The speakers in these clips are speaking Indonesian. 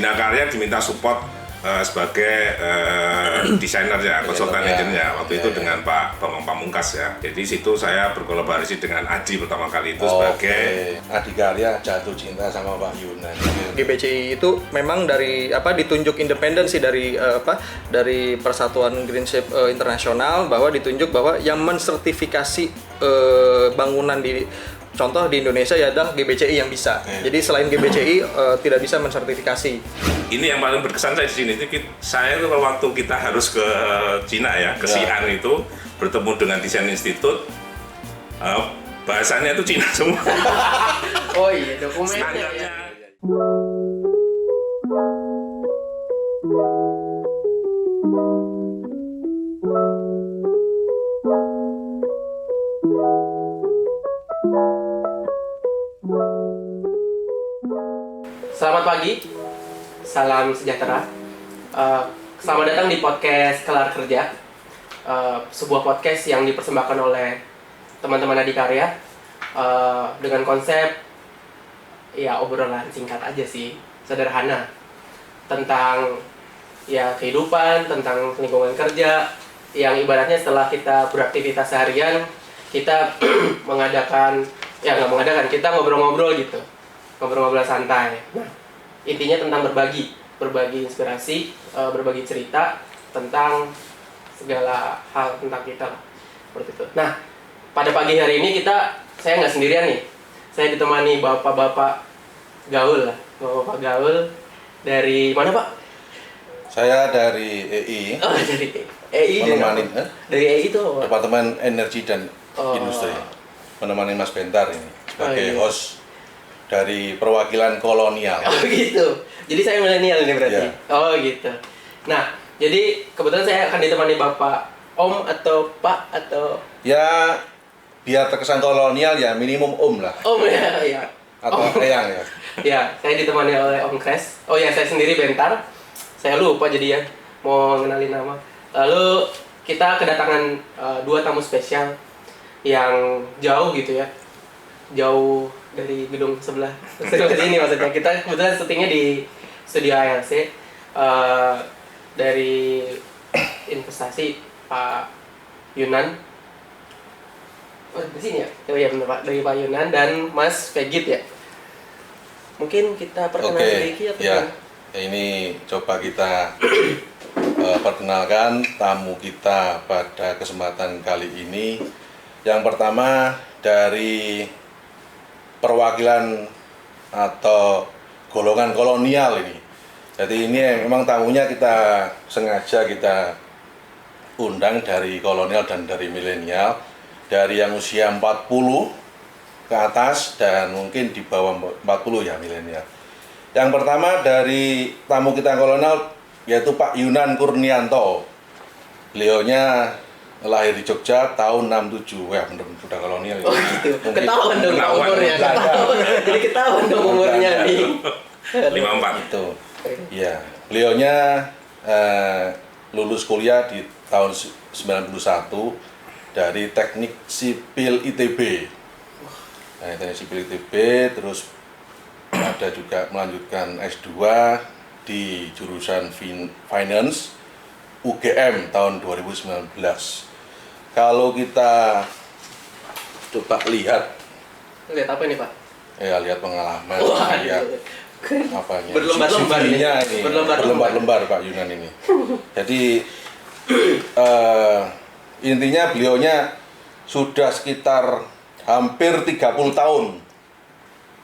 Bina Karya diminta support sebagai desainer ya, konsultan engineer waktu itu dengan Pak Bambang Pamungkas ya. Jadi situ saya berkolaborasi dengan Adi pertama kali itu sebagai Adi Karya jatuh cinta sama Pak Yunan. GBCI itu memang dari ditunjuk independen sih dari dari Persatuan Greenship Internasional, bahwa ditunjuk bahwa yang mensertifikasi bangunan di contoh di Indonesia ya adalah GBCI yang bisa. Jadi selain GBCI tidak bisa mensertifikasi. Ini yang paling berkesan saya di sini. Saya itu waktu kita harus ke Cina ya, ke Xi'an itu bertemu dengan Desain Institute. Bahasanya itu Cina semua. Oh iya, dokumennya ya. Selamat pagi, salam sejahtera. Selamat datang di podcast Kelar Kerja, sebuah podcast yang dipersembahkan oleh teman-teman Adi Karya dengan konsep ya obrolan singkat aja sih, sederhana tentang ya kehidupan, tentang lingkungan kerja, yang ibaratnya setelah kita beraktivitas seharian kita kita ngobrol-ngobrol gitu, ngobrol-ngobrol santai. Nah, intinya tentang berbagi inspirasi, berbagi cerita tentang segala hal tentang kita lah, seperti itu. Nah, pada pagi hari ini saya nggak sendirian nih, saya ditemani bapak-bapak gaul lah, bapak-bapak gaul dari mana Pak? Saya dari EI. Oh, dari EI. Menemani, dari EI itu Departemen Energi dan Industri. Menemani Mas Bentar ini sebagai host dari perwakilan kolonial. Oh gitu. Jadi saya milenial ini berarti. Yeah. Oh gitu. Nah, jadi kebetulan saya akan ditemani Bapak Om atau Pak atau Ya, biar terkesan kolonial ya minimum Om lah. Om ya. Atau Eyang ya. Ya, saya ditemani oleh Om Kres. Oh ya, saya sendiri Bentar. Saya lupa jadi ya mau kenalin nama. Lalu kita kedatangan dua tamu spesial yang jauh gitu ya. Jauh dari gedung sebelah sini maksudnya. Kita kebetulan syutingnya di studio ALC dari investasi Pak Yunan. Oh, di sini ya? Oh iya benar Pak, dari Pak Yunan dan Mas Pegit ya. Mungkin kita perkenalan sedikit atau ya. Ini coba kita perkenalkan tamu kita pada kesempatan kali ini. Yang pertama dari perwakilan atau golongan kolonial ini. Jadi ini memang tamunya kita sengaja kita undang dari kolonial dan dari milenial, dari yang usia 40 ke atas dan mungkin di bawah 40 ya milenial. Yang pertama dari tamu kita kolonial yaitu Pak Yunan Kurnianto. Beliaunya lahir di Jogja tahun 67. Wah, bener sudah kolonial ya. Oh gitu. Ketahuan dong umurnya. Jadi ketahuan dong umurnya nih. 54 itu. Iya, beliaunya lulus kuliah di tahun 91 dari Teknik Sipil ITB. Nah, Teknik Sipil ITB, terus ada juga melanjutkan S2 di jurusan Finance UGM tahun 2019. Kalau kita coba lihat apa ini Pak? Ya, lihat pengalaman, lihat apanya, berlembar-lembar ini berlembar-lembar Pak Yunan ini. Jadi intinya beliaunya sudah sekitar hampir 30 tahun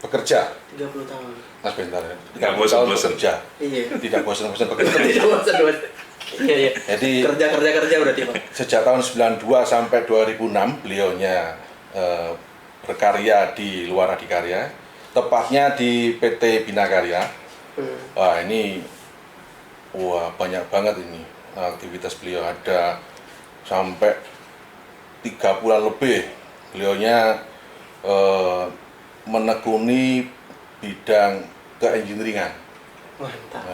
bekerja. 30 tahun. Mas Bentar ya. Tidak bosan-bosan. Bekerja. Iya. Tidak bosan-bosan bekerja. Tidak bosan-bosan. Iya. Jadi kerja berarti Pak. Sejak tahun 92 sampai 2006 beliaunya berkarya di luar Adikarya, tepatnya di PT Bina Karya. Wah, ini banyak banget ini aktivitas beliau, ada sampai 3 bulan lebih beliaunya menekuni bidang keengineeringan. Mantap.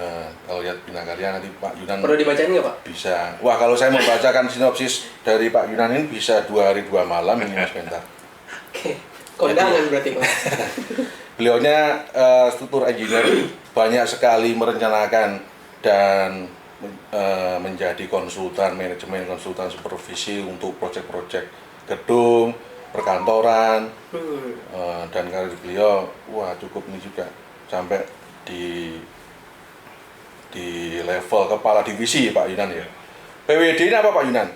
Kalau lihat Bina Karya nanti Pak Yunan Perlu dibacain nggak Pak? bisa. Wah, kalau saya membacakan sinopsis dari Pak Yunan ini bisa 2 hari 2 malam ini Mas Bentar. Oke. Kondangan berarti Pak. beliaunya struktur engineer, banyak sekali merencanakan dan menjadi konsultan manajemen, konsultan supervisi untuk proyek-proyek gedung, perkantoran, dan karir beliau wah cukup ini juga sampai di level kepala divisi Pak Yunan ya. PWD ini apa Pak Yunan?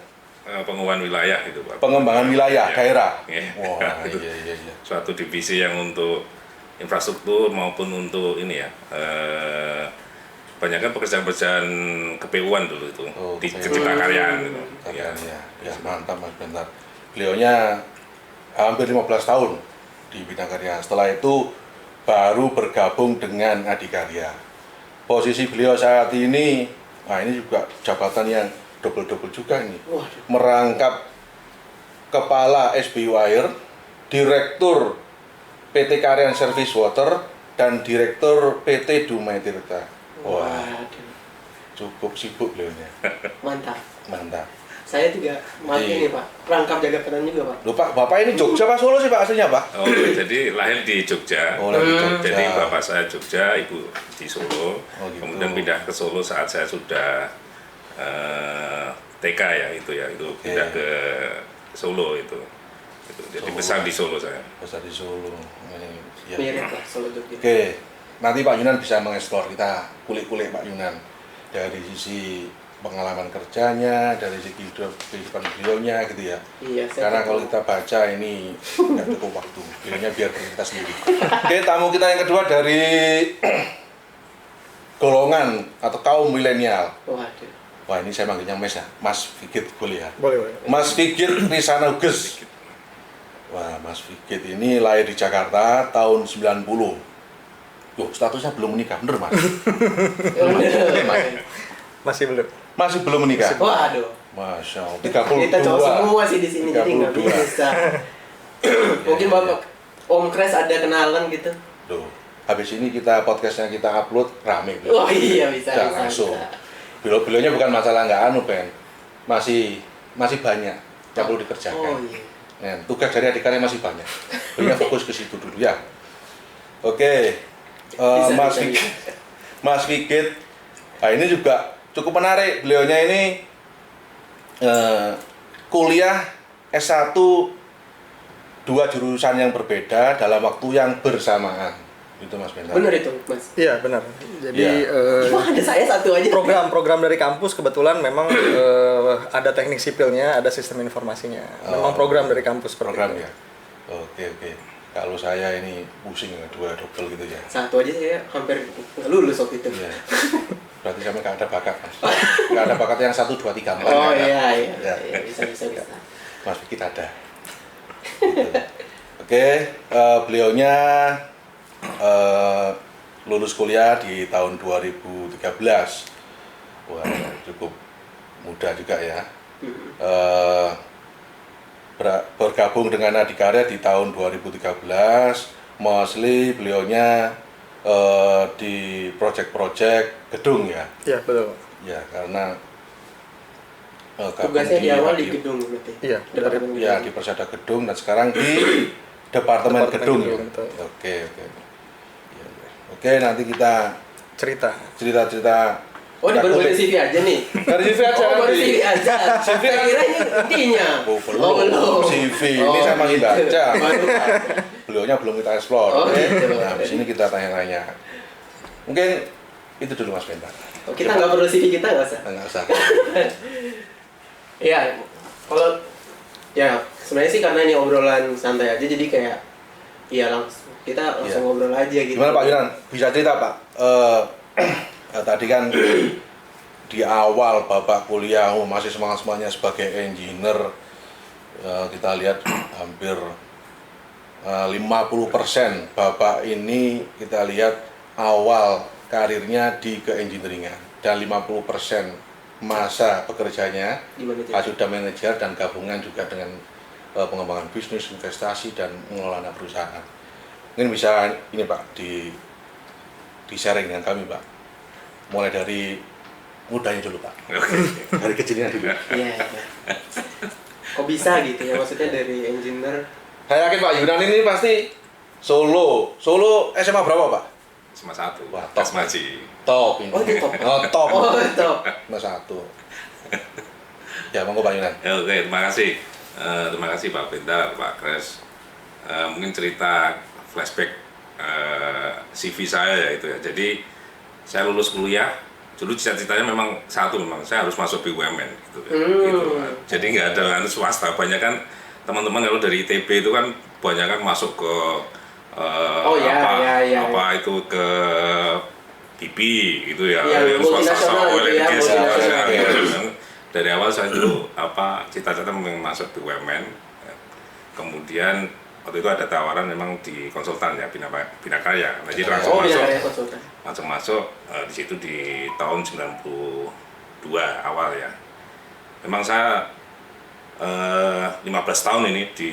Pengembangan wilayah itu Pak. Pengembangan wilayah, Ya. daerah. Ya. Wah, Itu iya. suatu divisi yang untuk infrastruktur maupun untuk ini ya. Banyak kan pekerjaan-pekerjaan KPU-an dulu itu di Cipta Karyaan gitu. Ya, mantap Mas Bentar. Beliaunya hampir 15 tahun di bidang karya. Setelah itu baru bergabung dengan Adikarya. Posisi beliau saat ini, nah ini juga jabatan yang double-double juga ini. Waduh. Merangkap Kepala SBU Air, Direktur PT Karyan Service Water, dan Direktur PT Dumai Tirta. Wah, Waduh. cukup sibuk beliaunya. Mantap. Mantap. Saya juga ini Pak, rangkap jaga penang juga Pak. Loh Pak, Bapak ini Jogja Pak Solo sih Pak aslinya Pak? Oh, jadi lahir di Jogja. Oh, lahir di Jogja. Jadi bapak saya Jogja, ibu di Solo. Oh, gitu. Kemudian pindah ke Solo saat saya sudah TK ya itu Oke. pindah ke Solo itu. Jadi Solo. besar di Solo saya. Besar di Solo. Ya. Mirip Pak, Solo Jogja. Oke, nanti Pak Yunan bisa mengeksplor, kita kulik-kulik Pak Yunan dari sisi pengalaman kerjanya, dari segi kehidupan beliaunya gitu ya. Iya, saya Karena tahu. kalau kita baca ini nggak cukup waktu, beliaunya biar bercerita sendiri. Oke, tamu kita yang kedua dari golongan atau kaum milenial. Waduh. Wah ini saya manggilnya Mas ya, Mas Figit boleh ya? Boleh. Mas Figit Risana Uges. Wah, Mas Figit ini lahir di Jakarta tahun 90. Loh, statusnya belum menikah, bener Mas? Masih belum. Masih belum menikah? Waduh. Masya Allah, 32. Kita cowok semua sih di sini, jadi nggak 32. bisa. Mungkin Bapak Om Kres ada kenalan gitu. Loh, habis ini kita podcastnya kita upload rame. Oh iya bisa. Nggak bisa, langsung. bisa. Beliaunya bukan masalah nggak anu Ben, masih banyak yang perlu dikerjakan. Oh iya. Nah, tugas dari Adikarya masih banyak. Beliau fokus ke situ dulu ya. Oke, Bisa, Mas bisa, Figit, Mas Figit, nah ini juga cukup menarik. Beliaunya ini kuliah S1 dua jurusan yang berbeda dalam waktu yang bersamaan. Itu Mas Bentar. Bener itu Mas. Iya benar. Jadi Iya. Cuma ada saya satu aja. program dari kampus kebetulan memang ada teknik sipilnya, ada sistem informasinya. Memang program dari kampus seperti Program itu. ya. Oke. Kalau saya ini pusing ya, dua double gitu ya. Satu aja saya hampir nggak lulus waktu itu. Iya. Berarti sampai nggak ada bakat Mas. Nggak ada bakat yang 1, 2, 3, 4. Oh nggak ada. iya, Ya. bisa. Mas Figit ada. Gitu. Oke, beliaunya lulus kuliah di tahun 2013. Wah, cukup muda juga ya. Bergabung dengan Adikarya di tahun 2013. Mostly beliaunya di proyek-proyek gedung ya. Iya betul. Ya, karena Tugasnya di awal di gedung berarti. Iya, Departemen gedung. ya di Persada Gedung dan sekarang di Departemen Gedung ya. Betul. Oke. Ya. Oke, nanti kita Cerita. cerita-cerita. Oh, kita baru kulik. CV aja nih. Dari CV aja Oh, baru nanti. CV aja. CV Saya kira ini intinya. Oh, belum. CV ini saya masih gitu. baca. Baru. Beliaunya belum kita explore. Oh, Oke. gitu. Nah, habis ini kita tanya-tanya. Mungkin itu dulu Mas Bentar. Oh, kita nggak perlu CV kita nggak usah. Nggak usah. Iya, kalau ya sebenarnya sih karena ini obrolan santai aja jadi kayak iya langsung kita langsung Iya. ngobrol aja gitu. Gimana Pak Yunan? Bisa cerita Pak? Tadi kan di awal Bapak kuliah masih semangat-semangatnya sebagai engineer, kita lihat hampir 50% Bapak ini kita lihat awal karirnya di keengineeringan dan 50% masa pekerjaannya Gimana itu? sudah manajer dan gabungan juga dengan pengembangan bisnis, investasi dan mengelola perusahaan. Mungkin bisa ini Pak di sharing dengan kami Pak. Mulai dari mudanya dulu Pak. Dari kecilnya dulu. Iya. Kok bisa gitu ya maksudnya dari engineer. Saya yakin Pak Yunan ini pasti Solo SMA berapa Pak? SMA 1. Wah, top. Asmaji. Top ini. Oh, itu top. Top. Oh, itu. Mas 1. Ya, monggo Pak Yunan. Ya, oke, terima kasih. Terima kasih Pak Benda, Pak Kres. Mungkin cerita flashback CV saya ya itu ya. Jadi saya lulus kuliah, dulu cita-citanya memang saya harus masuk BUMN gitu ya. Gitu. Jadi nggak ada swasta, banyak kan teman-teman kalau dari ITB itu kan banyak kan masuk ke apa itu ke BP gitu ya, yang swasta oil and gas gitu. Dari awal saya dulu cita-cita memang masuk BUMN. Kemudian waktu itu ada tawaran memang di konsultan ya, Bina Karya. Nah, jadi langsung masuk di situ di tahun 92 awal ya. Memang saya 15 tahun ini di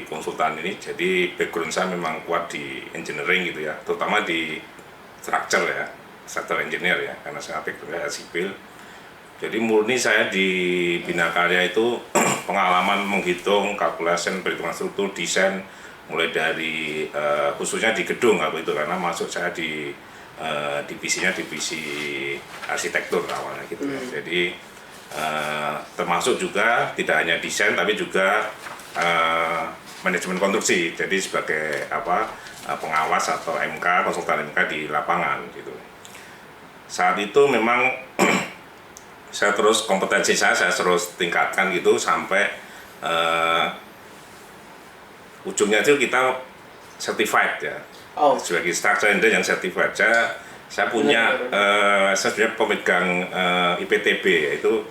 konsultan ini, jadi background saya memang kuat di engineering gitu ya, terutama di structural engineer ya, karena saya backgroundnya sipil. Jadi murni saya di Bina Karya itu pengalaman menghitung, kalkulasi, perhitungan struktur, desain, mulai dari khususnya di gedung itu, karena masuk saya di divisinya divisi arsitektur awalnya gitu ya. Jadi termasuk juga tidak hanya desain tapi juga manajemen konstruksi, jadi sebagai pengawas atau MK, konsultan MK di lapangan gitu. Saat itu memang saya terus kompetensi saya terus tingkatkan gitu sampai ujungnya itu kita certified ya. Sebagai structural engineer yang certified. Saya punya saya sebenarnya pemegang IPTB, yaitu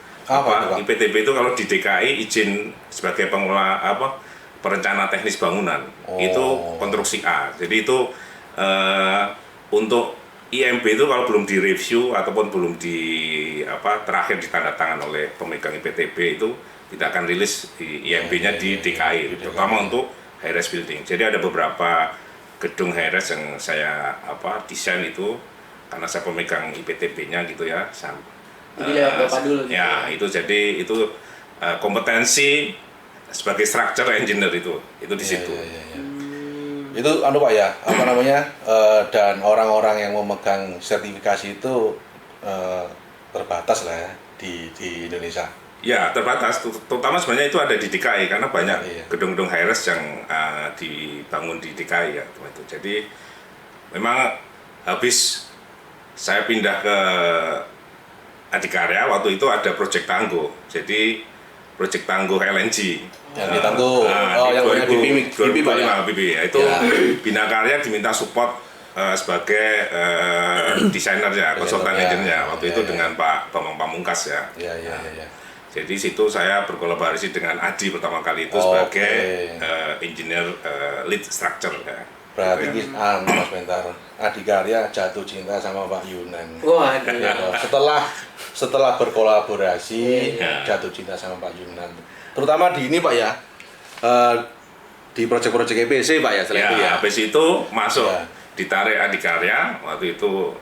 IPTB itu kalau di DKI izin sebagai pengelola perencana teknis bangunan. Itu konstruksi A. Jadi itu untuk IMB itu kalau belum direview ataupun belum terakhir ditandatangan oleh pemegang IPTB itu tidak akan rilis IMB-nya di DKI, terutama untuk high-rise building. Jadi ada beberapa gedung high-rise yang saya desain itu karena saya pemegang IPTB-nya gitu ya. Jadi Bapak dulu gitu. Ya, itu jadi itu kompetensi sebagai structural engineer itu di situ. Itu Pak ya, dan orang-orang yang memegang sertifikasi itu terbatas lah ya di Indonesia. Ya, terbatas, terutama sebenarnya itu ada di DKI karena banyak gedung-gedung high-rise yang dibangun di DKI ya, itu. Jadi memang habis saya pindah ke Adikarya, waktu itu ada proyek Tangguh. Jadi proyek Tangguh LNG. Yang di Tangguh, yang punya BP ya. Itu Bina Karya diminta support sebagai desainer ya, konsultan engineer waktu itu dengan Pak Bambang Pamungkas ya. Jadi situ saya berkolaborasi dengan Adi pertama kali itu sebagai engineer lead structure ya. Berarti Mas Bentar, Adikarya jatuh cinta sama Pak Yunan. Setelah berkolaborasi jatuh cinta sama Pak Yunan. Terutama di ini Pak ya, di proyek-proyek EPC Pak ya, setelah itu ya. EPC itu masuk ditarik Adikarya waktu itu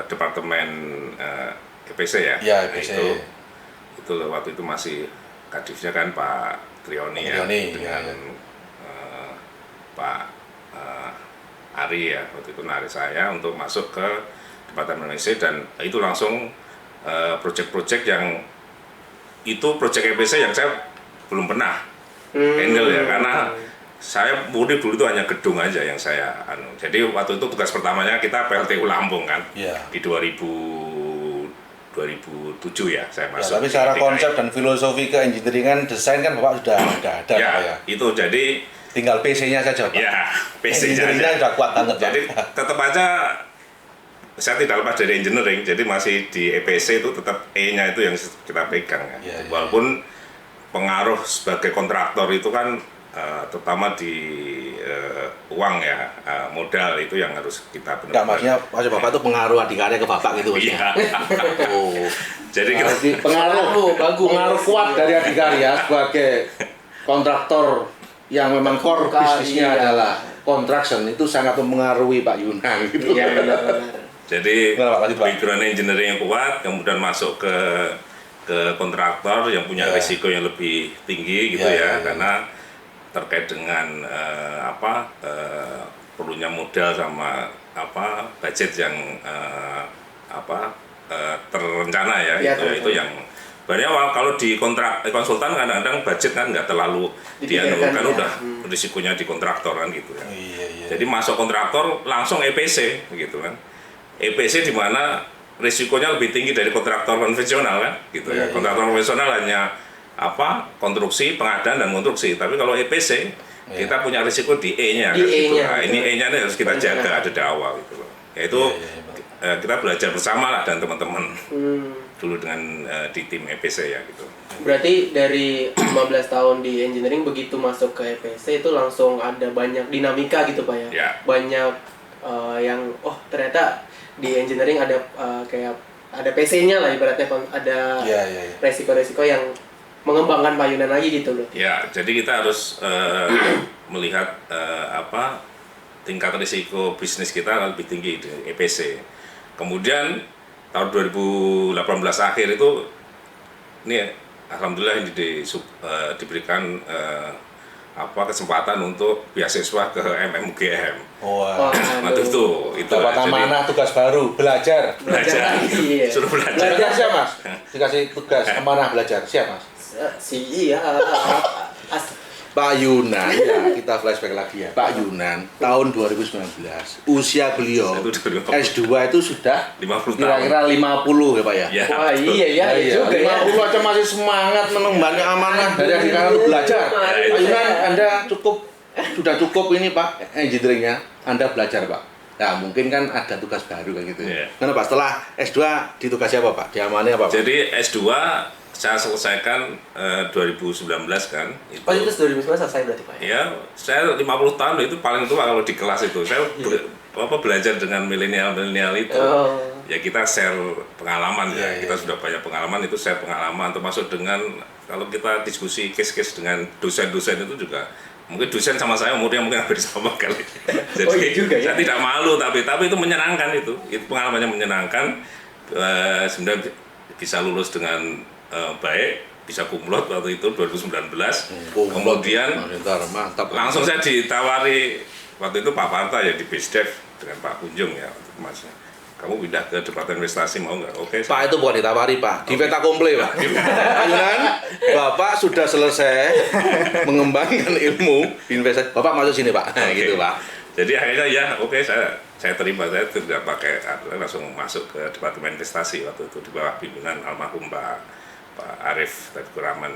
departemen EPC ya. Ya EPC. Itu waktu itu masih kadifnya kan Pak Trioni ya, dengan Pak Ari ya, waktu itu narik saya untuk masuk ke departemen EPC, dan itu langsung proyek-proyek yang itu proyek EPC yang saya belum pernah handle ya, karena saya murni dulu itu hanya gedung aja yang saya jadi waktu itu tugas pertamanya kita PLTU Lampung kan di 2007 ya saya masuk. Tapi secara konsep dan filosofi ke engineeringan desain kan Bapak sudah ada ya. Itu jadi tinggal PC-nya saja Pak. Ya, PC-nya sudah kuat banget. Jadi tetap aja saya tidak lepas dari engineering, jadi masih di EPC itu tetap E-nya itu yang kita pegang ya. Walaupun pengaruh sebagai kontraktor itu kan terutama di uang ya, modal itu yang harus kita benar-benar. Maksudnya Bapak itu pengaruh Adikarya ke Bapak gitu maksudnya. Jadi kita pengaruh kuat dari Adikarya sebagai kontraktor yang memang core bisnisnya adalah construction, itu sangat mempengaruhi Pak Yunan gitu. Jadi background engineering yang kuat, kemudian masuk ke kontraktor yang punya risiko yang lebih tinggi gitu karena terkait dengan perlunya modal sama budget yang terencana ya, itu yang sebenarnya kalau di kontrak konsultan kadang-kadang budget kan nggak terlalu dianukan kan udah risikonya di kontraktor kan gitu ya. Jadi masuk kontraktor langsung EPC gitu kan. EPC di mana risikonya lebih tinggi dari kontraktor konvensional kan gitu ya. Kontraktor konvensional hanya konstruksi, pengadaan dan konstruksi. Tapi kalau EPC kita punya risiko di E-nya kan gitu. Nah, ini E-nya harus kita jaga ada di awal gitu loh. Yaitu kita belajar bersama lah dan teman-teman dulu dengan di tim EPC ya gitu. Berarti dari 15 tahun di engineering begitu masuk ke EPC itu langsung ada banyak dinamika gitu Pak ya? Ya. Banyak yang ternyata di engineering ada kayak ada PC-nya lah ibaratnya, ada resiko-resiko yang mengembangkan payunan lagi gitu loh. Ya, jadi kita harus melihat tingkat risiko bisnis kita lebih tinggi di EPC. Kemudian tahun 2018 akhir itu ini alhamdulillah ini diberikan kesempatan untuk beasiswa ke MMUGM. Waktu itu dapat amanah tugas baru, belajar. Suruh belajar. Belajar siap Mas? Dikasih tugas amanah belajar siap Mas? Pak Yunan, ya kita flashback lagi ya. Pak Yunan tahun 2019 usia beliau S2 itu sudah 50 tahun. Kira-kira 50 ya Pak ya. Wah iya juga ya. 50 aja masih semangat mengemban amanah dari adik belajar. Pak Yunan, Anda sudah cukup ini Pak engineeringnya. Anda belajar Pak. Nah mungkin kan ada tugas baru kan gitu. Karena Pak setelah S2 ditugasi apa Pak? Diamani apa Pak? Jadi S2 saya selesaikan 2019 kan. Itu 2019 selesai berarti Pak? Ya, saya 50 tahun itu paling tua kalau di kelas itu. Saya belajar dengan milenial itu. Ya kita share pengalaman ya. Kita sudah banyak pengalaman itu share pengalaman termasuk dengan kalau kita diskusi case-case dengan dosen-dosen itu juga mungkin dosen sama saya umurnya mungkin hampir sama kali. Jadi saya tidak malu tapi itu menyenangkan itu pengalamannya menyenangkan. Sebenarnya bisa lulus dengan baik, bisa kumlot waktu itu 2019. Kemudian mantap. Langsung saya ditawari waktu itu Pak Parta ya di BISDEV dengan Pak Kunjung ya Masnya. Kamu pindah ke Departemen Investasi mau nggak? Oke. Pak itu bukan ditawari Pak, di peta komple Pak. Dengan Bapak sudah selesai mengembangkan ilmu investasi. Bapak masuk sini Pak. Gitu Pak. Jadi akhirnya saya terima, saya tidak pakai langsung masuk ke Departemen Investasi waktu itu di bawah pimpinan almarhum Pak Arif Taufikur Rahman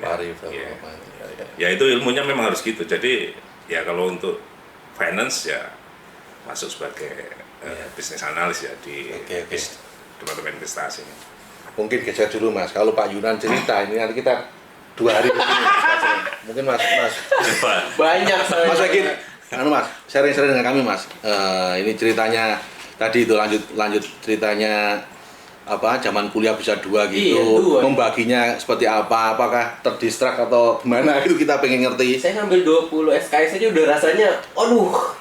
ya itu ilmunya memang harus gitu. Jadi ya kalau untuk finance ya masuk sebagai bisnis analis ya di Departemen Investasi. Mungkin geser dulu Mas, kalau Pak Yunan cerita ini nanti kita 2 hari begini mungkin Mas banyak Mas Agin Mas sharing-sharing dengan kami Mas. Ini ceritanya tadi itu lanjut ceritanya zaman kuliah bisa 2 gitu, membaginya seperti apakah terdistrak atau gimana itu kita pengen ngerti. Saya ngambil 20 SKS aja udah rasanya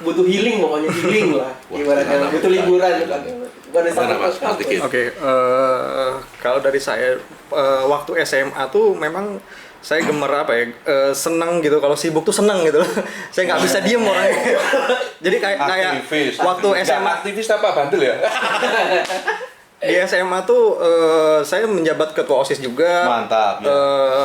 butuh healing, pokoknya healing lah ibaratnya butuh liburan kan. Oke, kalau dari saya waktu SMA tuh memang saya gemer seneng gitu, kalau sibuk tuh seneng gitu. Saya nggak bisa diem orangnya. Jadi kayak waktu SMA aktivis apa bandel ya? Di SMA tuh saya menjabat ketua OSIS juga. Mantap.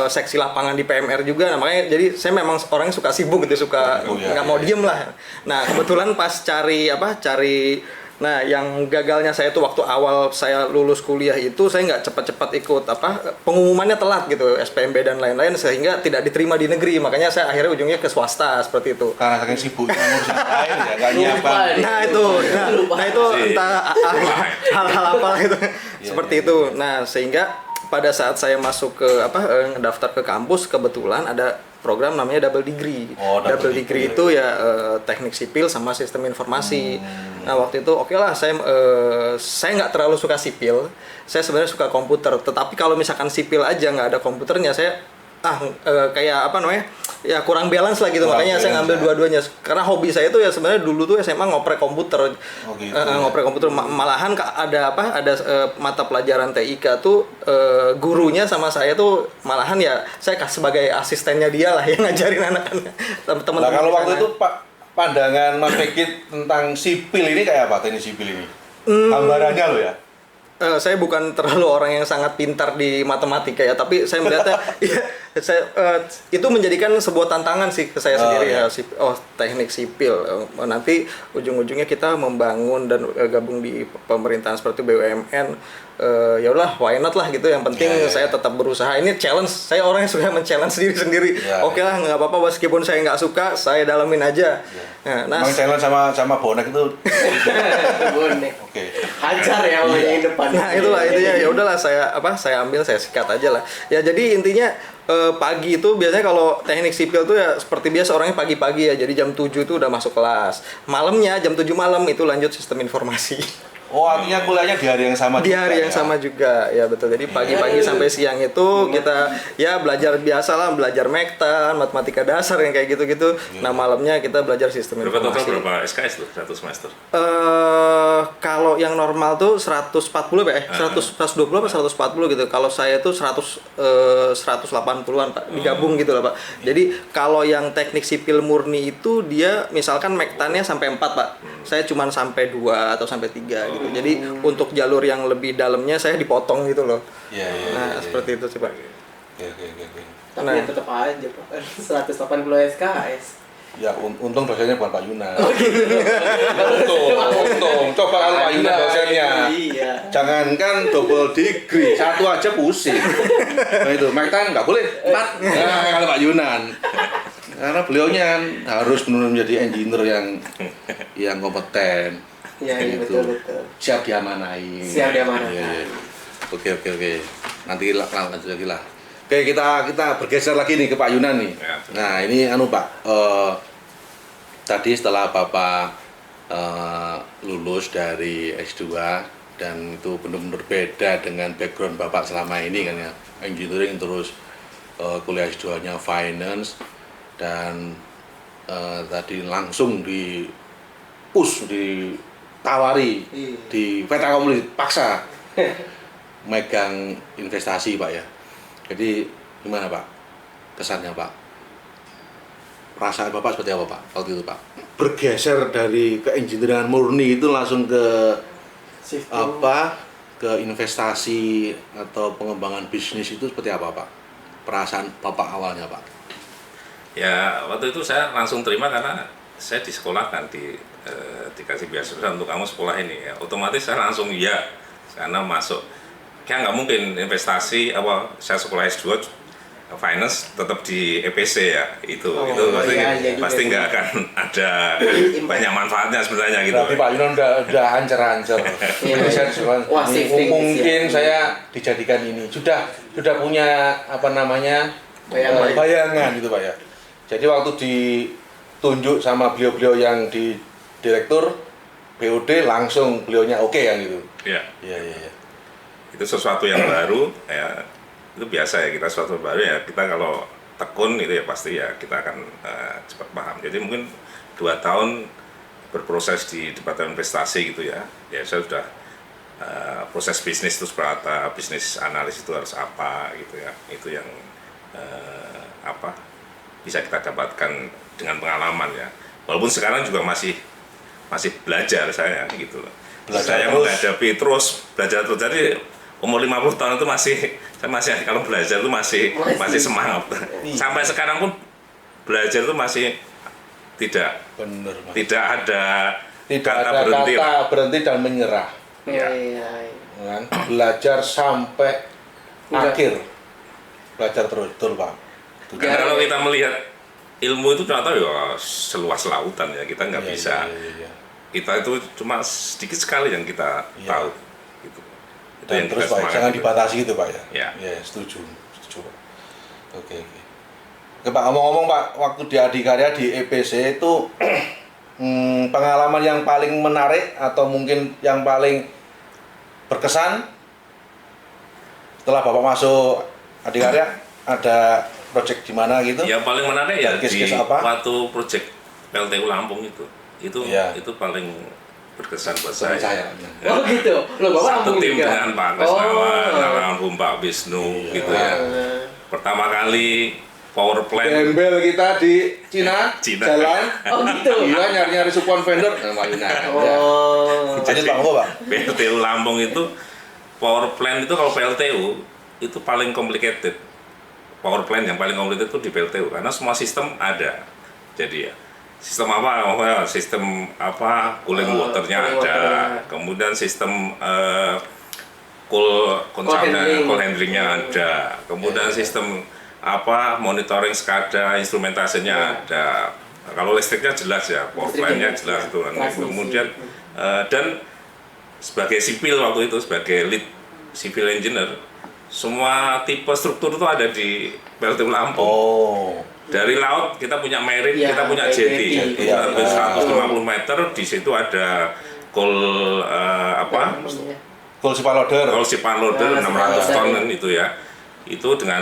Seksi lapangan di PMR juga. Nah, makanya jadi saya memang orangnya suka sibuk gitu, suka nggak mau diem lah. Nah, kebetulan pas cari nah yang gagalnya saya tuh waktu awal saya lulus kuliah itu saya nggak cepat-cepat ikut pengumumannya telat gitu, SPMB dan lain-lain, sehingga tidak diterima di negeri. Makanya saya akhirnya ujungnya ke swasta seperti itu. Karena saking sibuknya ngurusin lain ya nggak nyiapin. Nah itu entah hal-hal apa itu seperti itu. Nah sehingga pada saat saya masuk ke daftar ke kampus, kebetulan ada program namanya double degree. Double degree itu ya teknik sipil sama sistem informasi. Nah waktu itu oke lah, saya nggak terlalu suka sipil. Saya sebenarnya suka komputer. Tetapi kalau misalkan sipil aja nggak ada komputernya, saya kayak ya kurang balance lah gitu, makanya saya ngambil dua-duanya. Karena hobi saya itu ya sebenarnya dulu tuh SMA ngoprek komputer. Gitu, ngoprek komputer, malahan ada mata pelajaran TIK tuh gurunya sama saya tuh malahan ya saya sebagai asistennya dia lah yang ngajarin anak-anak teman-teman. Nah, kalau waktu itu Pak, pandangan Mas Peggy tentang sipil ini kayak apa, teknik sipil ini? Gambarannya loh ya. Saya bukan terlalu orang yang sangat pintar di matematika ya, tapi saya melihatnya ya, itu menjadikan sebuah tantangan sih ke saya sendiri ya. Teknik sipil, nanti ujung-ujungnya kita membangun dan gabung di pemerintahan seperti BUMN. Ya udah, why not lah gitu. Yang penting saya tetap berusaha. Ini challenge. Saya orang yang suka men-challenge sendiri. Oke lah, nggak apa-apa meskipun saya nggak suka, saya dalamin aja. Nah, challenge sama bonek itu. Bonek. Oke. Hajar ya yang depan. Nah itulah intinya, ya udahlah saya ambil, saya sikat aja lah. Ya jadi intinya pagi itu biasanya kalau teknik sipil tuh ya seperti biasa orangnya pagi-pagi ya. Jadi jam 7 itu udah masuk kelas. Malamnya jam 7 malam itu lanjut sistem informasi. Oh, artinya kuliahnya di hari yang sama di juga. Hari yang sama juga, ya betul. Jadi pagi-pagi sampai siang itu kita ya belajar biasa lah, belajar Mektan, matematika dasar yang kayak gitu-gitu. Nah malamnya kita belajar sistem informasi. Berapa SKS tuh satu semester? Kalau yang normal tuh 140 Pak, 120 apa 140 gitu. Kalau saya tuh 180-an Pak, digabung gitu lah Pak. Jadi kalau yang teknik sipil murni itu dia misalkan Mektannya sampai 4 Pak. Saya cuma sampai 2 atau sampai 3 gitu. Jadi untuk jalur yang lebih dalamnya saya dipotong gitu loh. Seperti itu sih Pak. Oke. Tapi ya tetap aja Pak. 180 SKS. Ya untung dosennya bukan Pak Yunan. Untung. Coba kalau Pak Yunan dosennya. Iya. Jangankan double degree, satu aja pusing. Nah itu, Mektan nggak boleh 4. Nah, kalau Pak Yunan. Karena beliaunya harus benar-benar menjadi engineer yang kompeten. Iya, gitu. betul. Siap diamanahi. Iya. Oke. Nanti lanjut lagi lah. Oke, kita bergeser lagi nih ke Pak Yunan nih. Ya. Nah, ini Pak. Tadi setelah Bapak lulus dari S2 dan itu benar-benar beda dengan background Bapak selama ini kan ya. Engineering terus kuliah S2-nya finance dan tadi langsung ditawari di Peta Komunis paksa megang investasi Pak ya. Jadi gimana Pak kesannya Pak? Perasaan Bapak seperti apa Pak waktu itu Pak? Bergeser dari keengineeringan murni itu langsung ke ke investasi atau pengembangan bisnis itu seperti apa Pak? Perasaan Bapak awalnya Pak? Ya waktu itu saya langsung terima karena saya disekolahkan dikasih beasiswa untuk kamu sekolah ini ya. Otomatis saya langsung ya karena masuk. Kayak nggak mungkin investasi saya sekolah S2 finance tetap di EPC ya itu pasti nggak akan ada banyak manfaatnya sebenarnya gitu. Berarti Pak Yunan udah ancer-ancer. Mungkin saya dijadikan ini sudah punya bayangan gitu Pak ya. Jadi waktu ditunjuk sama beliau-beliau yang di direktur BUD langsung beliaunya oke kan gitu. Iya. Iya. Itu sesuatu yang baru ya. Itu biasa ya, kita sesuatu baru ya, kita kalau tekun itu ya pasti ya kita akan cepat paham. Jadi mungkin 2 tahun berproses di Departemen Investasi gitu ya saya sudah proses bisnis itu seperti apa, bisnis analis itu harus apa gitu ya, itu yang bisa kita dapatkan dengan pengalaman ya. Walaupun sekarang juga masih belajar saya gitu loh. Saya menghadapi terus belajar terus, jadi umur 50 tahun itu saya masih kalau belajar itu masih semangat. Sampai sekarang pun belajar itu masih tidak ada kata berhenti dan menyerah. Iya. Kan? Belajar sampai akhir. Belajar terus, betul Pak. Karena kalau kita melihat ilmu itu ternyata ya seluas lautan ya, kita nggak bisa. Iya. Kita itu cuma sedikit sekali yang kita tahu. Gitu. Dan yang terus Pak, jangan dibatasi gitu Pak ya? Ya. Setuju Pak. Oke Pak, ngomong-ngomong Pak, waktu di Adikarya di EPC itu pengalaman yang paling menarik atau mungkin yang paling berkesan setelah Bapak masuk Adikarya ada project di mana gitu? Yang paling menarik ya Dan case-case di apa? waktu project PLTU Lampung itu Iya. itu paling berkesan buat Saya. saya. Oh gitu. Loh, Bapak Satu Lampung tim juga? dengan Pak Krisnawan, almarhum Pak Wisnu gitu ya. Pertama kali power plant Gembel kita di Cina, Cina. jalan. Oh gitu. Iya, nyari-nyari support vendor. Mayuna. Oh. Lanjut Pak, apa Pak? PLTU Lampung itu power plant itu kalau PLTU itu paling complicated. Power plant yang paling complicated itu di PLTU karena semua sistem ada. Jadi ya sistem apa? Oh, ya, sistem apa? Cooling waternya cooling ada. water. Kemudian sistem cool handlingnya ada. Kemudian sistem apa? Monitoring SCADA, instrumentasinya ada. Nah, kalau listriknya jelas ya, power plant-nya jelas itu. Kemudian dan sebagai sipil waktu itu sebagai lead civil engineer, semua tipe struktur itu ada di PLTU Lampung. Oh. Dari laut kita punya marine, Ya, kita punya jetty. jetty. Kita ambil 150 meter, di situ ada coal apa? Full ship loader. Coal ship unloader Ya, 600 ya. ton kan itu ya. Itu dengan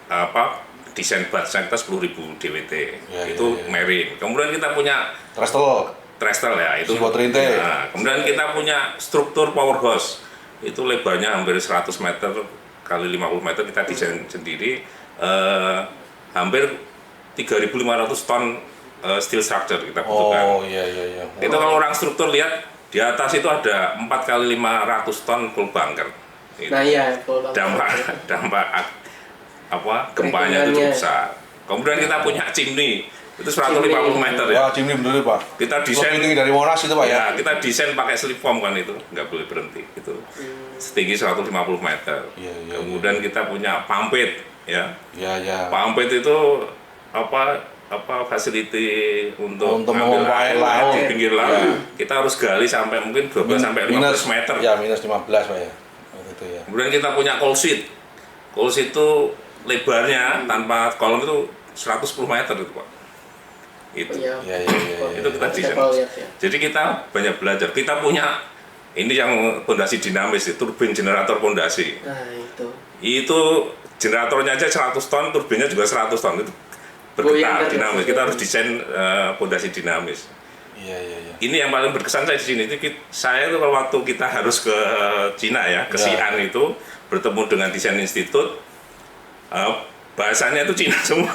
apa? Desain batnya kita 10.000 DWT. Ya, Itu ya, ya. marine. Kemudian kita punya Trestle. trestle ya itu. Sebuah trinte. Nah, kemudian kita punya struktur power hose. Itu lebarnya hampir 100 meter kali 50 meter kita desain sendiri. Hampir 3.500 ton steel structure kita butuhkan. Oh iya. Itu kalau orang struktur lihat di atas itu ada 4 kali 500 ton coal bunker. Itu. Nah iya, kalau dampak apa gempanya itu cukup besar. Kemudian kita punya chimney itu 150 meter ya. Wah, Jimny bener ya, Pak. Kita desain Lebih tinggi dari Monas itu Pak ya. ya, kita desain pakai slip form kan itu, nggak boleh berhenti itu. Setinggi 150 meter. Iya. Kemudian kita punya pump pit ya. Iya. Pump pit itu apa facility untuk Untuk ngambil memompa air laut. di pinggir laut. Ya. Kita harus gali sampai mungkin 12 sampai 15 meter. Ya, minus 15 Pak ya. Waktu itu ya. Kemudian kita punya coal sheet. Coal sheet itu lebarnya tanpa kolom itu 110 meter itu Pak. Itu. Iya. Itu kita desain. Jadi kita banyak belajar. Kita punya ini yang pondasi dinamis, turbin generator pondasi. Nah itu. Itu generatornya aja 100 ton, turbinnya juga 100 ton. Itu bergetar dinamis. Kita harus desain pondasi dinamis. Iya. Ini yang paling berkesan saya di sini. Saya itu kalau waktu kita harus ke Cina ya, ke Xi'an itu bertemu dengan desain institut, bahasanya itu Cina semua.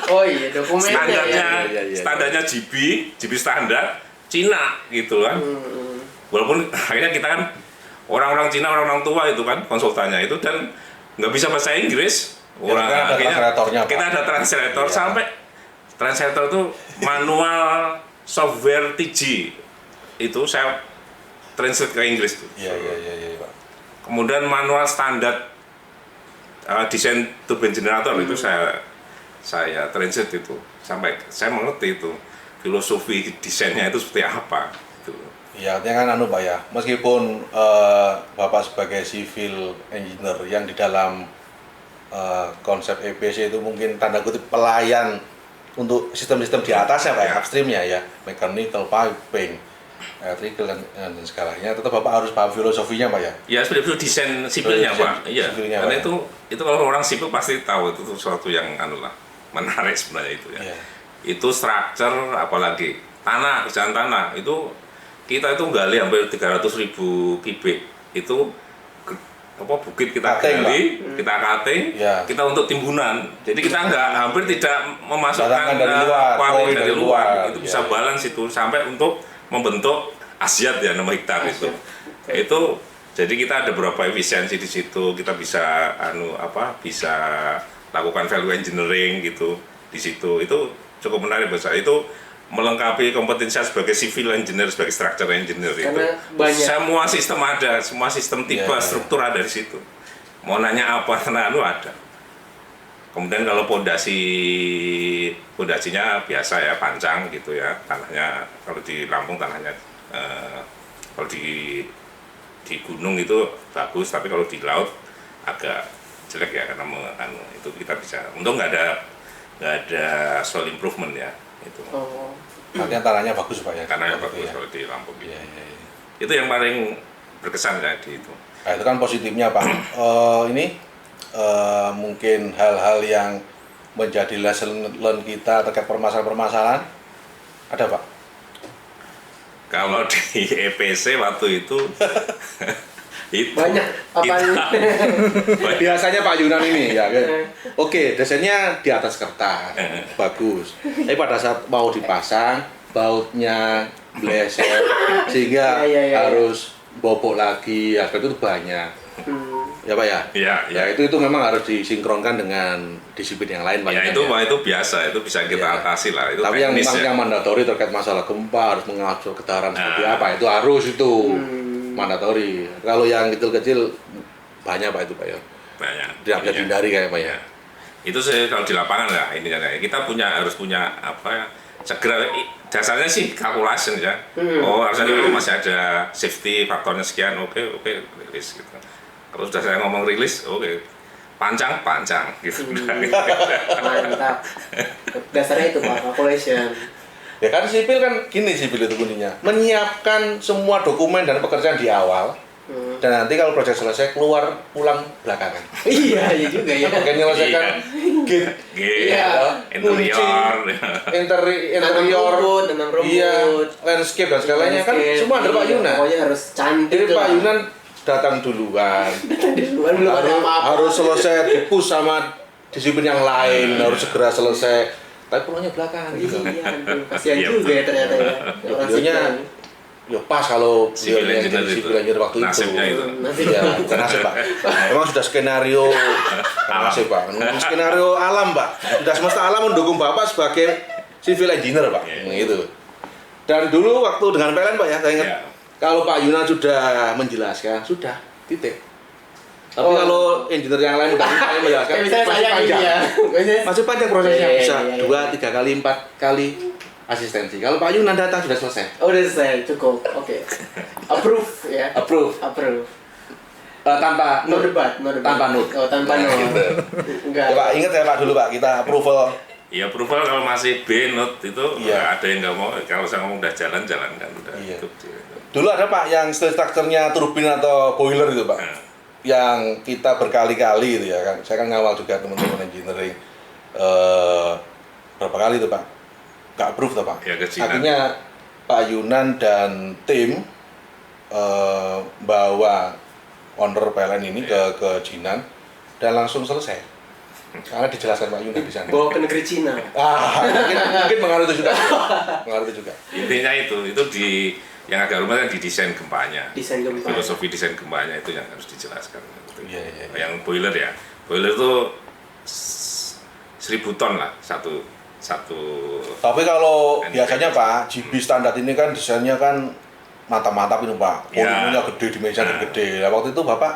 Oh iya, dokumennya Standarnya, ya. standarnya GB standar Cina gitu kan. Walaupun akhirnya kita kan orang-orang Cina, orang-orang tua itu kan konsultannya itu dan nggak bisa bahasa Inggris. Kan ada translatornya, Pak. kita ada translator sampai translator itu manual software TG itu saya translate ke Inggris tuh. Iya, Pak. Kemudian manual standar desain turbin generator itu saya translate itu sampai saya mengerti itu filosofi desainnya itu seperti apa gitu. Ya, artinya kan Pak ya, meskipun Bapak sebagai civil engineer yang di dalam konsep EPC itu mungkin tanda kutip pelayan untuk sistem-sistem di atasnya Pak ya, upstreamnya ya, mechanical, piping, electrical dan segalanya, tetap Bapak harus paham filosofinya Pak ya? Ya seperti itu desain sipilnya Pak, iya. Sipilnya, Karena Pak. itu kalau orang sipil pasti tahu itu sesuatu yang menarik sebenarnya itu ya. Iya. Itu structure apalagi tanah, kerjaan tanah itu kita itu gali hampir 300.000 kubik itu bukit kita Cutting, gali, kita cutting, Ya. kita untuk timbunan. Jadi kita hampir tidak memasukkan Datangkan dari luar, kuali kuali dari dari luar. luar. Itu Ya, bisa ya. balance itu sampai untuk membentuk asyat ya 6 hektar itu. Itu jadi kita ada beberapa efisiensi di situ. Kita bisa bisa lakukan value engineering gitu di situ. Itu cukup menarik buat saya. Itu melengkapi kompetensi saya sebagai civil engineer, sebagai structure engineer. Karena itu banyak. semua sistem ada, semua sistem tipe Ya. struktur ada di situ. Mau nanya apa ada. Kemudian kalau pondasinya biasa ya, pancang gitu ya, tanahnya kalau di Lampung tanahnya kalau di gunung itu bagus, tapi kalau di laut agak jelek ya karena itu kita bisa. Untung nggak ada soil improvement ya itu. Oh. Artinya tanahnya bagus Pak ya? Karena yang Seperti bagus ya. kalau di Lampung gitu. Iya. Itu yang paling berkesan ya di itu. Nah, itu kan positifnya Pak. Ini mungkin hal-hal yang menjadi lesson learn kita terkait permasalahan-permasalahan? Ada Pak? Kalau di EPC waktu itu Banyak apa Biasanya Pak Yunan ini ya kan? Oke, desainnya di atas kertas bagus, tapi pada saat mau dipasang bautnya bleser sehingga Ya. harus bobok lagi, ya itu banyak ya Pak ya? ya Itu memang harus disinkronkan dengan disiplin yang lain Pak ya Yunan, itu biasa, itu bisa kita atasi lah, itu tapi yang teknis memang ya. yang mandatori terkait masalah gempa harus mengatur getaran seperti apa, itu harus itu mandatori. Kalau yang kecil-kecil banyak Pak itu Pak ya, Banyak. tidak bisa Iya. dihindari kayak Pak ya. Ya. Itu saya kalau di lapangan ya ini kan ya, kita harus punya apa ya, segera dasarnya sih calculation ya. Oh harusnya masih ada safety faktornya sekian, oke rilis gitu. Kalau sudah saya ngomong rilis, oke panjang gitu. mantap. Dasarnya itu Pak, calculation. Ya kan sipil kan gini, sipil itu kuncinya menyiapkan semua dokumen dan pekerjaan di awal, dan nanti kalau proyek selesai pulang belakangan. Iya juga ya. Oke, menyelesaikan gate, Iya. Interior. interior, tanam rumput. iya, landscape dan segalanya kan semua ada Pak Yunan. Pokoknya harus cantik Jadi Pak lah. Yunan datang duluan, Duluan belum ada apa-apa. harus selesai dipush sama disiplin yang lain, harus segera selesai. Tapi pulangnya belakangan gitu. Iya, aduh, kasihan Iya, juga ya ternyata ya. Orang Videonya sipil. ya pas kalau Civil beliau yang engineer jadi itu. civil engineer waktu Nasibnya itu. Iya, bukan nasib Pak. Memang sudah skenario nasib Pak. Skenario alam Pak. Sudah semesta alam mendukung Bapak sebagai civil engineer Pak. Gitu. Dan dulu waktu dengan PLN Pak ya, saya ingat Iya. kalau Pak Yunan sudah menjelaskan, sudah titik. Tapi Oh. kalau engineer yang lain udah menjelaskan, Kayak misalnya masih saya panjang. gini ya. Biasanya Masih panjang prosesnya, Iya, bisa iya, 2, 3 kali, 4 kali asistensi. Kalau Pak Yunan datang sudah selesai. Oh, udah selesai, cukup. Oke. Approve ya. Approve. Approve. Tanpa No debat, no debat. Tanpa note. Oh, tanpa Nah, no. gitu. Enggak. Ya, Pak, ingat ya Pak dulu Pak, kita approval. Ya approval kalau masih B note itu Iya. ada yang nggak mau. Kalau saya ngomong udah jalan kan udah Iya. itu. Dulu ada Pak yang steel structure-nya turbin atau boiler itu Pak. Nah, Yang kita berkali-kali itu ya kan. Saya kan ngawal juga teman-teman engineering. Berapa kali itu Pak? Nggak approve tuh Pak. Ya, ke Cina. Akhirnya Pak Yunan dan tim bawa owner PLN ini ke Jinan dan langsung selesai. Karena dijelaskan Pak Yunan di sana. Bawa ke negeri Cina. Mungkin mengaruh itu juga. Mengaruh itu juga. intinya itu di yang agak rumit kan di desain gempanya. Desain gempa. Filosofi desain gempanya itu yang harus dijelaskan. Iya, iya. Yang boiler ya, boiler itu 1000 ton lah satu. Tapi kalau biasanya Pak, GB standar ini kan desainnya kan mantap-mantap itu Pak. Ya. Volumenya gede, dimensinya gede. Nah, waktu itu Bapak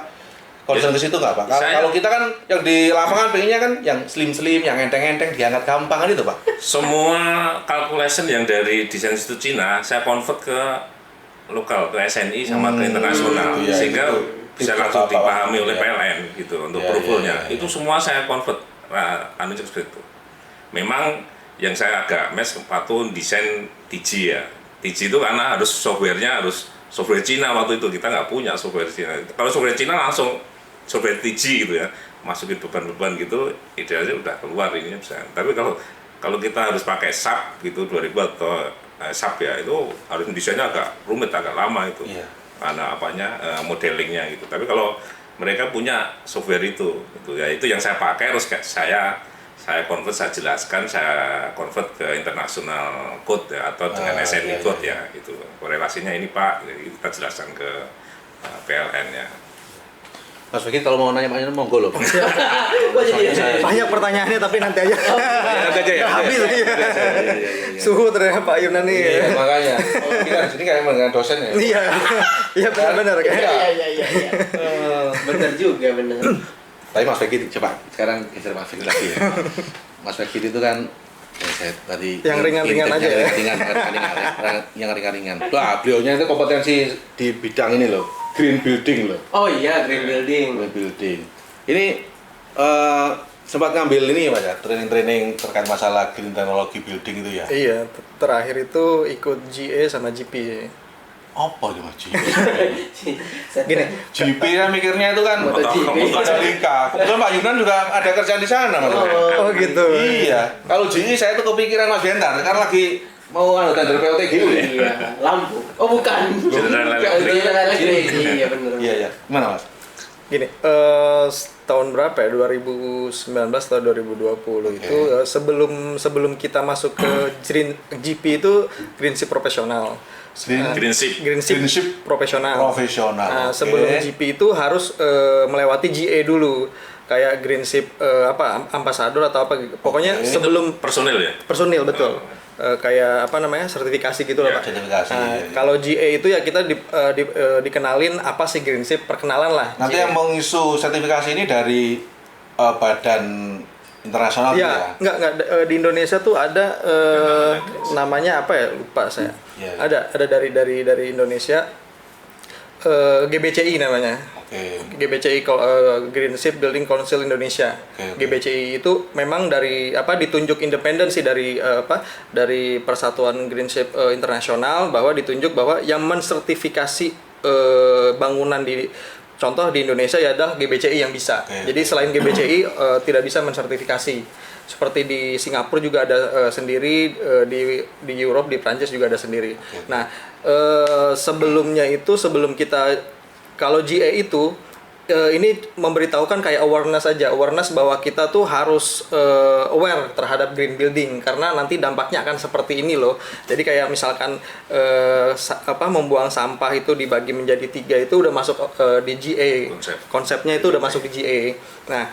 concern ke situ nggak Pak? Saya- Kalau kita kan yang di lapangan pengennya kan yang slim-slim, yang enteng-enteng, diangkat gampang kan itu Pak. Semua calculation yang dari desain Institut Cina saya convert ke lokal, ke SNI sama ke internasional, iya, sehingga itu. bisa Itu langsung apa-apa, dipahami oleh iya. PLN gitu untuk Iya, approval-nya. iya, iya. Itu semua saya convert seperti itu. Memang yang saya agak mes waktu desain TG ya. TG itu karena harus softwarenya harus software Cina waktu itu, kita nggak punya software Cina. Kalau software Cina langsung software TG gitu ya, masukin beban-beban gitu, idealnya udah keluar ininya bisa. Tapi kalau kita harus pakai SAP gitu 2000 atau SAP ya, itu harus desainnya agak rumit, agak lama itu. Iya. Karena modelingnya gitu. Tapi kalau mereka punya software itu ya itu yang saya pakai, terus kayak saya convert, saya jelaskan, saya convert ke international code ya, atau dengan SNI iya, code iya. ya, itu korelasinya ini Pak, jadi kita jelaskan ke PLN ya. Mas Fikri kalau mau nanya Pak Yunan monggo loh Pak. Kok jadi Banyak pertanyaannya tapi nanti aja. Nanti aja ya. Habis Iya, ya. iya, iya. Suhu ternyata Pak Yunan nih. Iya, makanya. Kita di sini kayak dengan dosen ya. Iya. Iya benar-benar kan. Iya. Bener juga, bener. Tapi Mas Fikri coba sekarang geser Mas Fikri lagi ya. Mas Fikri itu kan saya tadi Yang ringan-ringan aja ya. Yang ringan-ringan. Wah, beliaunya itu kompetensi di bidang ini loh, green building loh. Oh iya, green building. Green building. Ini sempat ngambil ini ya Mas ya, training-training terkait masalah green technology building itu ya. Iya, terakhir itu ikut GA sama GP. Apa gitu Mas? Gini, GP kan mikirnya itu kan MotoGP. Mandalika. Kebetulan Pak Yunan juga ada kerjaan di sana Mas. oh gitu. Iya. Kalau GE saya tuh kepikiran Mas Bentar karena lagi mau tender POTG gitu ya. Iya, lampu. Oh bukan. General Electric. General Electric. Iya benar. Iya iya. Gimana Mas? Gini, tahun berapa ya? 2019 atau 2020 itu sebelum kita masuk ke GP itu Greenship profesional. Greenship profesional. Nah, sebelum GP itu harus melewati GA dulu. Kayak Greenship ambassador atau apa gitu. Pokoknya sebelum personil ya. Personil betul. Kayak apa namanya? Sertifikasi gitu lah, Pak. Sertifikasi. Nah, kalau GA itu ya kita dikenalin apa sih Greenship, perkenalan lah. Nanti GA. yang mengisu sertifikasi ini dari badan internasional ya? Enggak di Indonesia tuh ada namanya apa ya? Lupa saya. Yeah. Ada dari Indonesia GBCI namanya. GBCI Greenship Building Council Indonesia. GBCI itu memang ditunjuk independen sih dari Persatuan Greenship Internasional, bahwa ditunjuk bahwa yang mensertifikasi bangunan contoh di Indonesia ya adalah GBCI yang bisa. Jadi selain GBCI tidak bisa mensertifikasi. Seperti di Singapura juga ada sendiri, di Europe, di Prancis juga ada sendiri. Nah, sebelum kita kalau GA itu ini memberitahukan kayak awareness bahwa kita tuh harus aware terhadap green building karena nanti dampaknya akan seperti ini loh. Jadi kayak misalkan membuang sampah itu dibagi menjadi 3 itu udah masuk di GA. Konsepnya itu udah masuk di GA. Nah,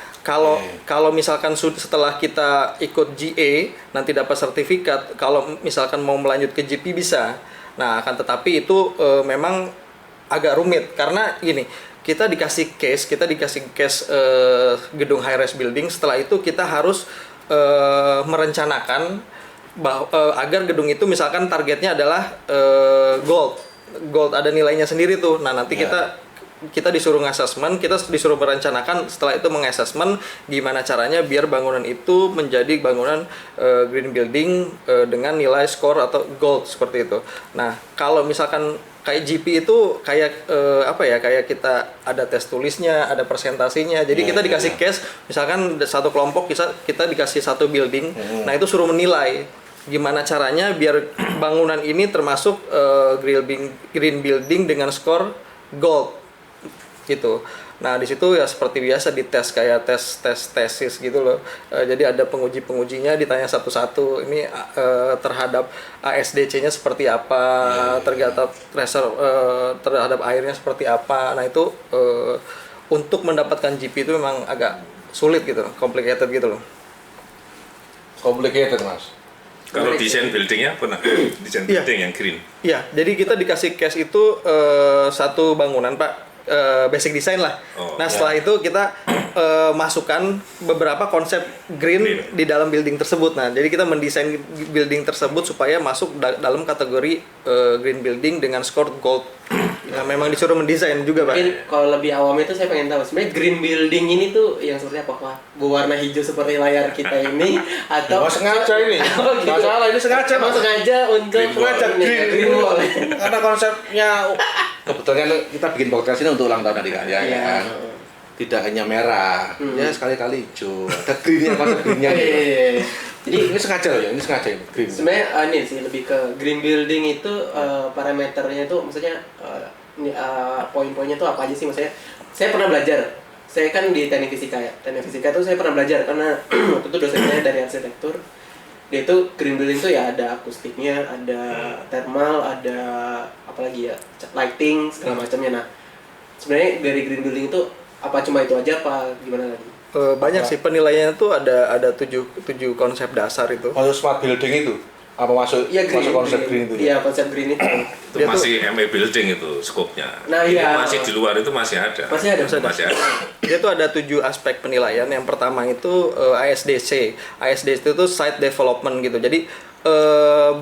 kalau misalkan setelah kita ikut GA nanti dapat sertifikat, kalau misalkan mau melanjut ke GP bisa. Nah, akan tetapi itu memang agak rumit karena gini, kita dikasih case gedung high rise building. Setelah itu kita harus merencanakan agar gedung itu misalkan targetnya adalah gold ada nilainya sendiri tuh. Nah, nanti kita disuruh nge-assessment, kita disuruh merencanakan, setelah itu meng-assessment gimana caranya biar bangunan itu menjadi bangunan green building dengan nilai skor atau gold seperti itu. Nah, kalau misalkan kayak GP itu kayak kayak kita ada tes tulisnya, ada presentasinya. Jadi kita dikasih case, misalkan satu kelompok kita dikasih satu building. Nah, itu suruh menilai gimana caranya biar bangunan ini termasuk green building dengan skor gold gitu. Nah, di situ ya seperti biasa dites kayak tes tesis gitu loh. Jadi ada pengujinya ditanya satu-satu. Ini terhadap ASDC-nya seperti apa, terhadap pressure terhadap airnya seperti apa. Nah, itu untuk mendapatkan GP itu memang agak sulit gitu, complicated gitu loh. Complicated, Mas. Kalau desain buildingnya pernah desain building yang green. Iya, jadi kita dikasih case itu satu bangunan, Pak. Basic design lah. Setelah itu kita masukkan beberapa konsep green di dalam building tersebut. Nah, jadi kita mendesain building tersebut supaya masuk dalam kategori green building dengan skor gold. Nah, memang disuruh mendesain juga, Pak. Mungkin kalau lebih awam itu saya pengen tahu sebenarnya green building ini tuh yang seperti apa, Pak? Berwarna hijau seperti layar kita ini atau sengaja ini? Gitu. Nggak salah, ini sengaja. Sengaja untuk green wall. Karena konsepnya kebetulan kita bikin podcast ini untuk ulang tahun adik karya ya kan. Tidak hanya merah, ya sekali-kali hijau. Ada greennya, konsep greennya. Jadi ini sengaja loh ya, ini sengaja ini green. Sebenarnya ini sih lebih ke green building itu parameternya itu maksudnya poin-poinnya tuh apa aja sih maksudnya? Saya pernah belajar. Saya kan di teknik fisika ya. Teknik fisika tuh saya pernah belajar karena waktu itu dosennya dari arsitektur. Dia itu green building tuh ya ada akustiknya, ada thermal, ada apalagi ya lighting segala macamnya. Nah, sebenarnya dari green building itu apa cuma itu aja apa gimana lagi? Banyak sih penilaiannya tuh ada 7 konsep dasar itu. Masuk smart building itu apa masuk konsep green itu? Iya, konsep green itu. Itu masih MA building itu skopnya. Nah, iya. Masih di luar itu masih ada. Masih ada. Dia tuh ada 7 aspek penilaian. Yang pertama itu ASDC. ASDC itu site development gitu. Jadi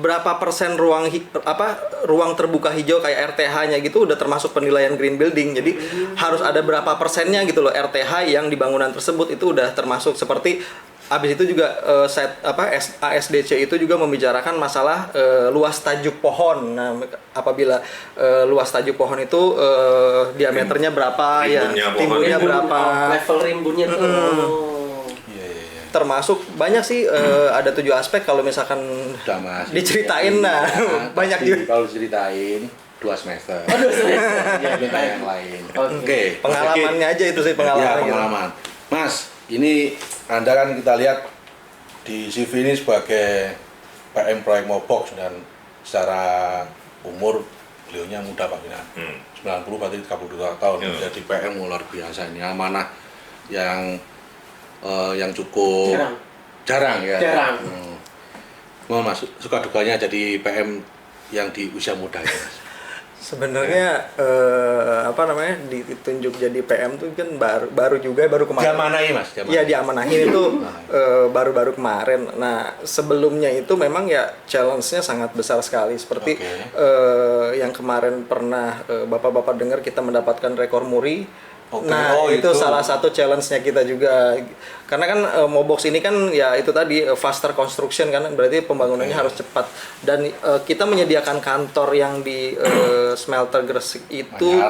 berapa persen ruang terbuka hijau kayak RTH-nya gitu udah termasuk penilaian green building. Jadi harus ada berapa persennya gitu loh RTH yang di bangunan tersebut itu udah termasuk. Seperti Habis itu juga ASDC itu juga membicarakan masalah luas tajuk pohon. Nah, apabila luas tajuk pohon itu diameternya berapa, timbunnya berapa, level rimbunnya tuh. Termasuk banyak sih ada 7 aspek kalau misalkan diceritain. Nah, banyak juga. Kalau diceritain 2 semester. Oh, 2 semester. Kita yang lain. Oke. Pengalamannya aja itu sih Ya, pengalaman. Mas, ini Anda kan kita lihat di CV ini sebagai PM proyek Mobox dan secara umur beliaunya muda Pak Bina. 90 berarti 32 tahun. Jadi PM luar biasa, ini amanah yang cukup jarang ya. Jarang. Mohon Mas, suka dukanya jadi PM yang di usia muda ya Mas. Sebenarnya ditunjuk jadi PM tuh kan baru kemarin. Diamanahi Mas. Iya, diamanahin itu baru kemarin. Nah, sebelumnya itu memang ya challenge-nya sangat besar sekali seperti yang kemarin pernah Bapak-bapak dengar kita mendapatkan rekor muri. Nah, itu salah satu challenge-nya kita juga. Karena kan Mobox ini kan ya itu tadi faster construction kan, berarti pembangunannya harus cepat. Dan kita menyediakan kantor yang di smelter Gresik itu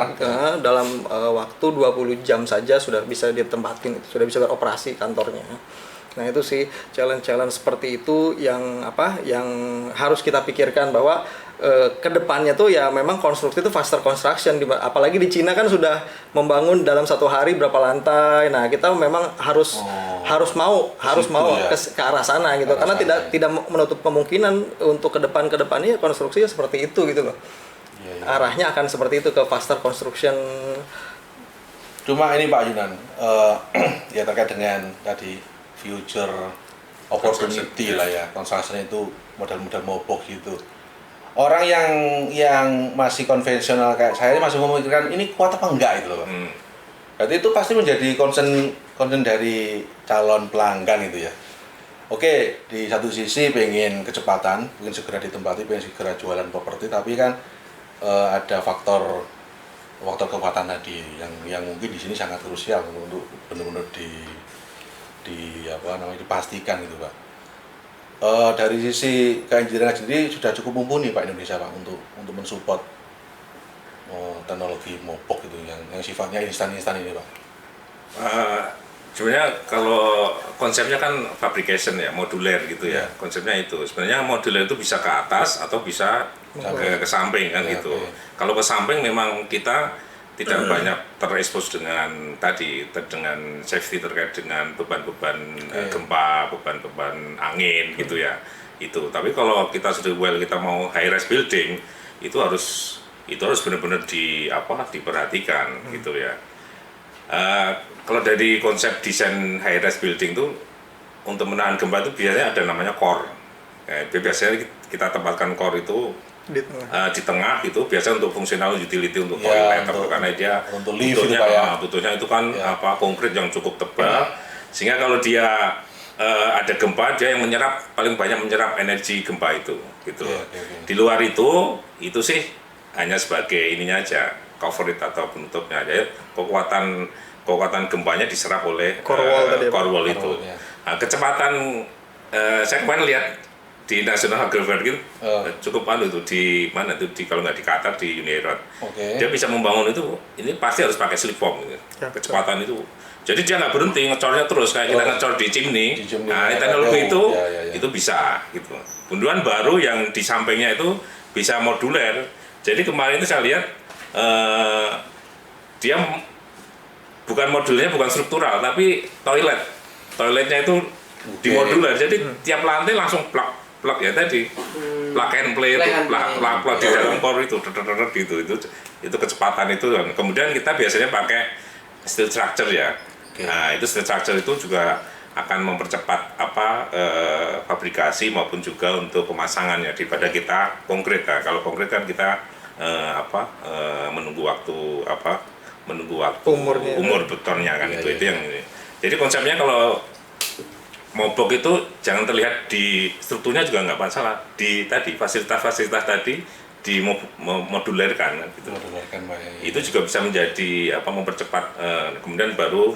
dalam waktu 20 jam saja sudah bisa ditempatin, sudah bisa beroperasi kantornya. Nah, itu sih challenge-challenge seperti itu yang harus kita pikirkan bahwa kedepannya tuh ya memang konstruksi itu faster construction, apalagi di Cina kan sudah membangun dalam 1 hari berapa lantai. Nah, kita memang harus mau ke arah sana gitu, karena tidak menutup kemungkinan untuk kedepannya konstruksinya seperti itu gitu loh. Arahnya akan seperti itu, ke faster construction. Cuma ini Pak Yunan, ya terkait dengan tadi future opportunity lah ya, construction itu model-model Mobox gitu. Orang yang masih konvensional kayak saya masih memikirkan ini kuat apa enggak itu loh Pak. Berarti itu pasti menjadi concern dari calon pelanggan itu ya. Oke, di satu sisi pengen kecepatan, pengen segera ditempati, pengen segera jualan properti, tapi kan ada faktor kekuatan tadi yang mungkin di sini sangat krusial untuk benar-benar dipastikan gitu Pak. Dari sisi keinjineran sendiri sudah cukup mumpuni Pak Indonesia Pak untuk mensupport teknologi Mobox itu yang sifatnya instan ini Pak. Sebenarnya kalau konsepnya kan fabrication ya, modular gitu ya. Konsepnya itu sebenarnya modular itu bisa ke atas atau bisa ke samping kan gitu. Kalau ke samping memang kita tidak banyak terekspos dengan safety terkait dengan beban-beban gempa, beban-beban angin gitu ya. Itu. Tapi kalau kita kita mau high rise building itu harus benar-benar diperhatikan gitu ya. Kalau dari konsep desain high rise building itu untuk menahan gempa itu biasanya ada namanya core. Biasanya kita tempatkan core itu di tengah itu biasa untuk fungsional utility untuk toilet karena dia butuhnya itu kan konkrit yang cukup tebal sehingga kalau dia ada gempa dia yang paling banyak menyerap energi gempa itu gitu. Di luar itu sih hanya sebagai ininya aja, cover it atau penutupnya aja. Kekuatan gempanya diserap oleh core wall itu. Nah, kecepatan saya kemarin lihat di National Geographic cukup itu di mana itu kalau nggak di Qatar di Uni Emirat. Dia bisa membangun itu, ini pasti harus pakai slip form gitu. Kecepatan itu. Jadi dia nggak berhenti ngecornya terus kayak kita ngecor di chimney. Nah, teknologi itu bisa gitu. Bunduan baru yang di sampingnya itu bisa modular. Jadi kemarin itu saya lihat dia bukan modulnya bukan struktural tapi toiletnya itu di modular. Jadi tiap lantai langsung plug ya tadi plug and play itu plug di dalam core itu itu kecepatan itu. Kemudian kita biasanya pakai steel structure ya. Nah, itu steel structure itu juga akan mempercepat fabrikasi maupun juga untuk pemasangannya daripada kita konkret. Nah, kalau konkret kan kita menunggu waktu umur betonnya kan itu yang ini. Jadi konsepnya kalau Mobox itu jangan terlihat di strukturnya juga nggak masalah, di tadi fasilitas tadi dimodularkan kan gitu. Itu juga bisa menjadi mempercepat kemudian baru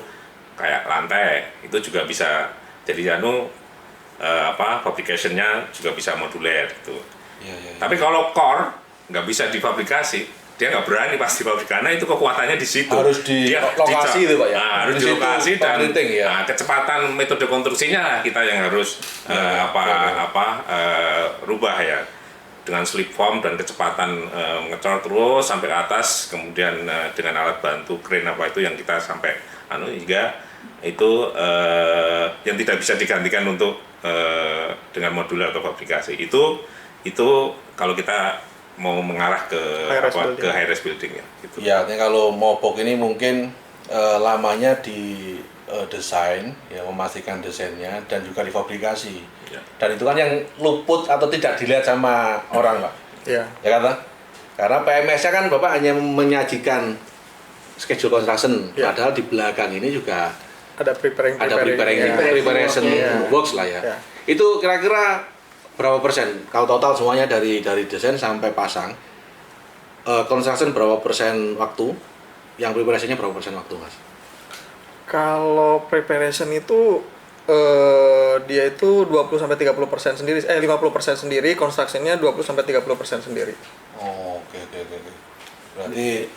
kayak lantai itu juga bisa Jadi fabrication-nya juga bisa moduler gitu. Iya, iya. Tapi kalau core nggak bisa difabrikasi, dia nggak berani pasti pabrik karena itu kekuatannya di situ. Harus di lokasi itu Pak ya. Harus Di di situ lokasi dan operating, ya. kecepatan metode konstruksinya kita yang harus rubah ya. Dengan slip form dan kecepatan ngecor terus sampai ke atas, kemudian dengan alat bantu crane apa itu yang kita sampai hingga itu yang tidak bisa digantikan untuk dengan modular atau fabrikasi. Itu kalau kita mau mengarah ke high rise building ya gitu. Ya, artinya kalau mobok ini mungkin lamanya di desain, ya memastikan desainnya dan juga difabrikasi. Ya. Dan itu kan yang luput atau tidak dilihat sama orang, Pak. Iya. Ya kan, Pak? Karena PMS-nya kan Bapak hanya menyajikan schedule construction, padahal di belakang ini juga ada preparation works lah ya. Itu kira-kira berapa persen? Kalau total semuanya dari desain sampai pasang, construction berapa persen waktu? Yang preparation-nya berapa persen waktu, Mas? Kalau preparation itu dia itu 20-30% sendiri, 50% sendiri, construction-nya 20-30% sendiri. Oh, oke. Berarti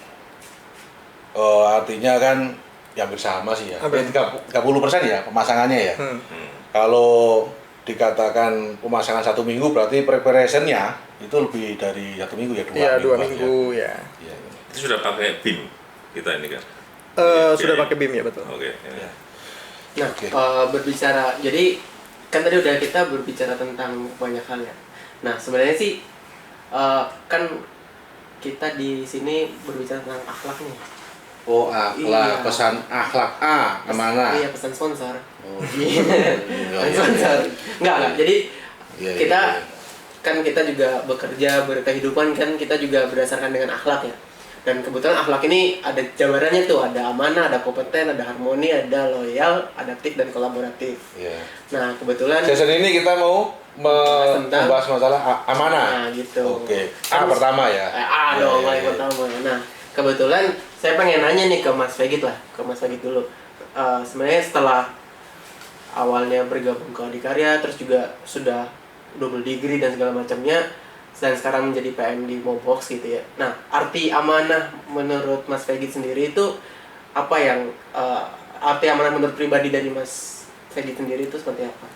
artinya kan ya bersama sih ya. 30% ya pemasangannya ya. Kalau dikatakan pemasangan 1 minggu berarti preparation-nya itu lebih dari 1 minggu ya, 2 Iya, minggu. 2 minggu ya. Itu sudah pakai BIM kita ini kan. Sudah pakai BIM ya, betul. Oke. Ya. Nah, berbicara, jadi kan tadi udah kita berbicara tentang banyak hal ya. Nah, sebenarnya sih kan kita di sini berbicara tentang akhlak nih. Oh, akhlak, pesan akhlak kemana? Iya, pesan sponsor. Oh. Sponsor. Enggak. Jadi Iya, kita iya. kan kita juga bekerja, berkehidupan kan kita juga berdasarkan dengan akhlak ya. Dan kebetulan akhlak ini ada jabarannya tuh, ada amanah, ada kompeten, ada harmoni, ada loyal, adaptif dan kolaboratif. Iya. Nah, kebetulan Sesi ini kita mau membahas masalah amanah. Nah, gitu. Oke. Pertama ya. Dong, Iya, paling iya. pertama. Nah, kebetulan saya pengen nanya nih ke Mas Fegit lah, ke Mas Fegit dulu. Sebenarnya setelah awalnya bergabung ke Adikarya, terus juga sudah double degree dan segala macamnya, dan sekarang menjadi PM di Mobox gitu ya. Nah, arti amanah menurut Mas Fegit sendiri itu apa yang arti amanah menurut pribadi dari Mas Fegit sendiri itu seperti apa?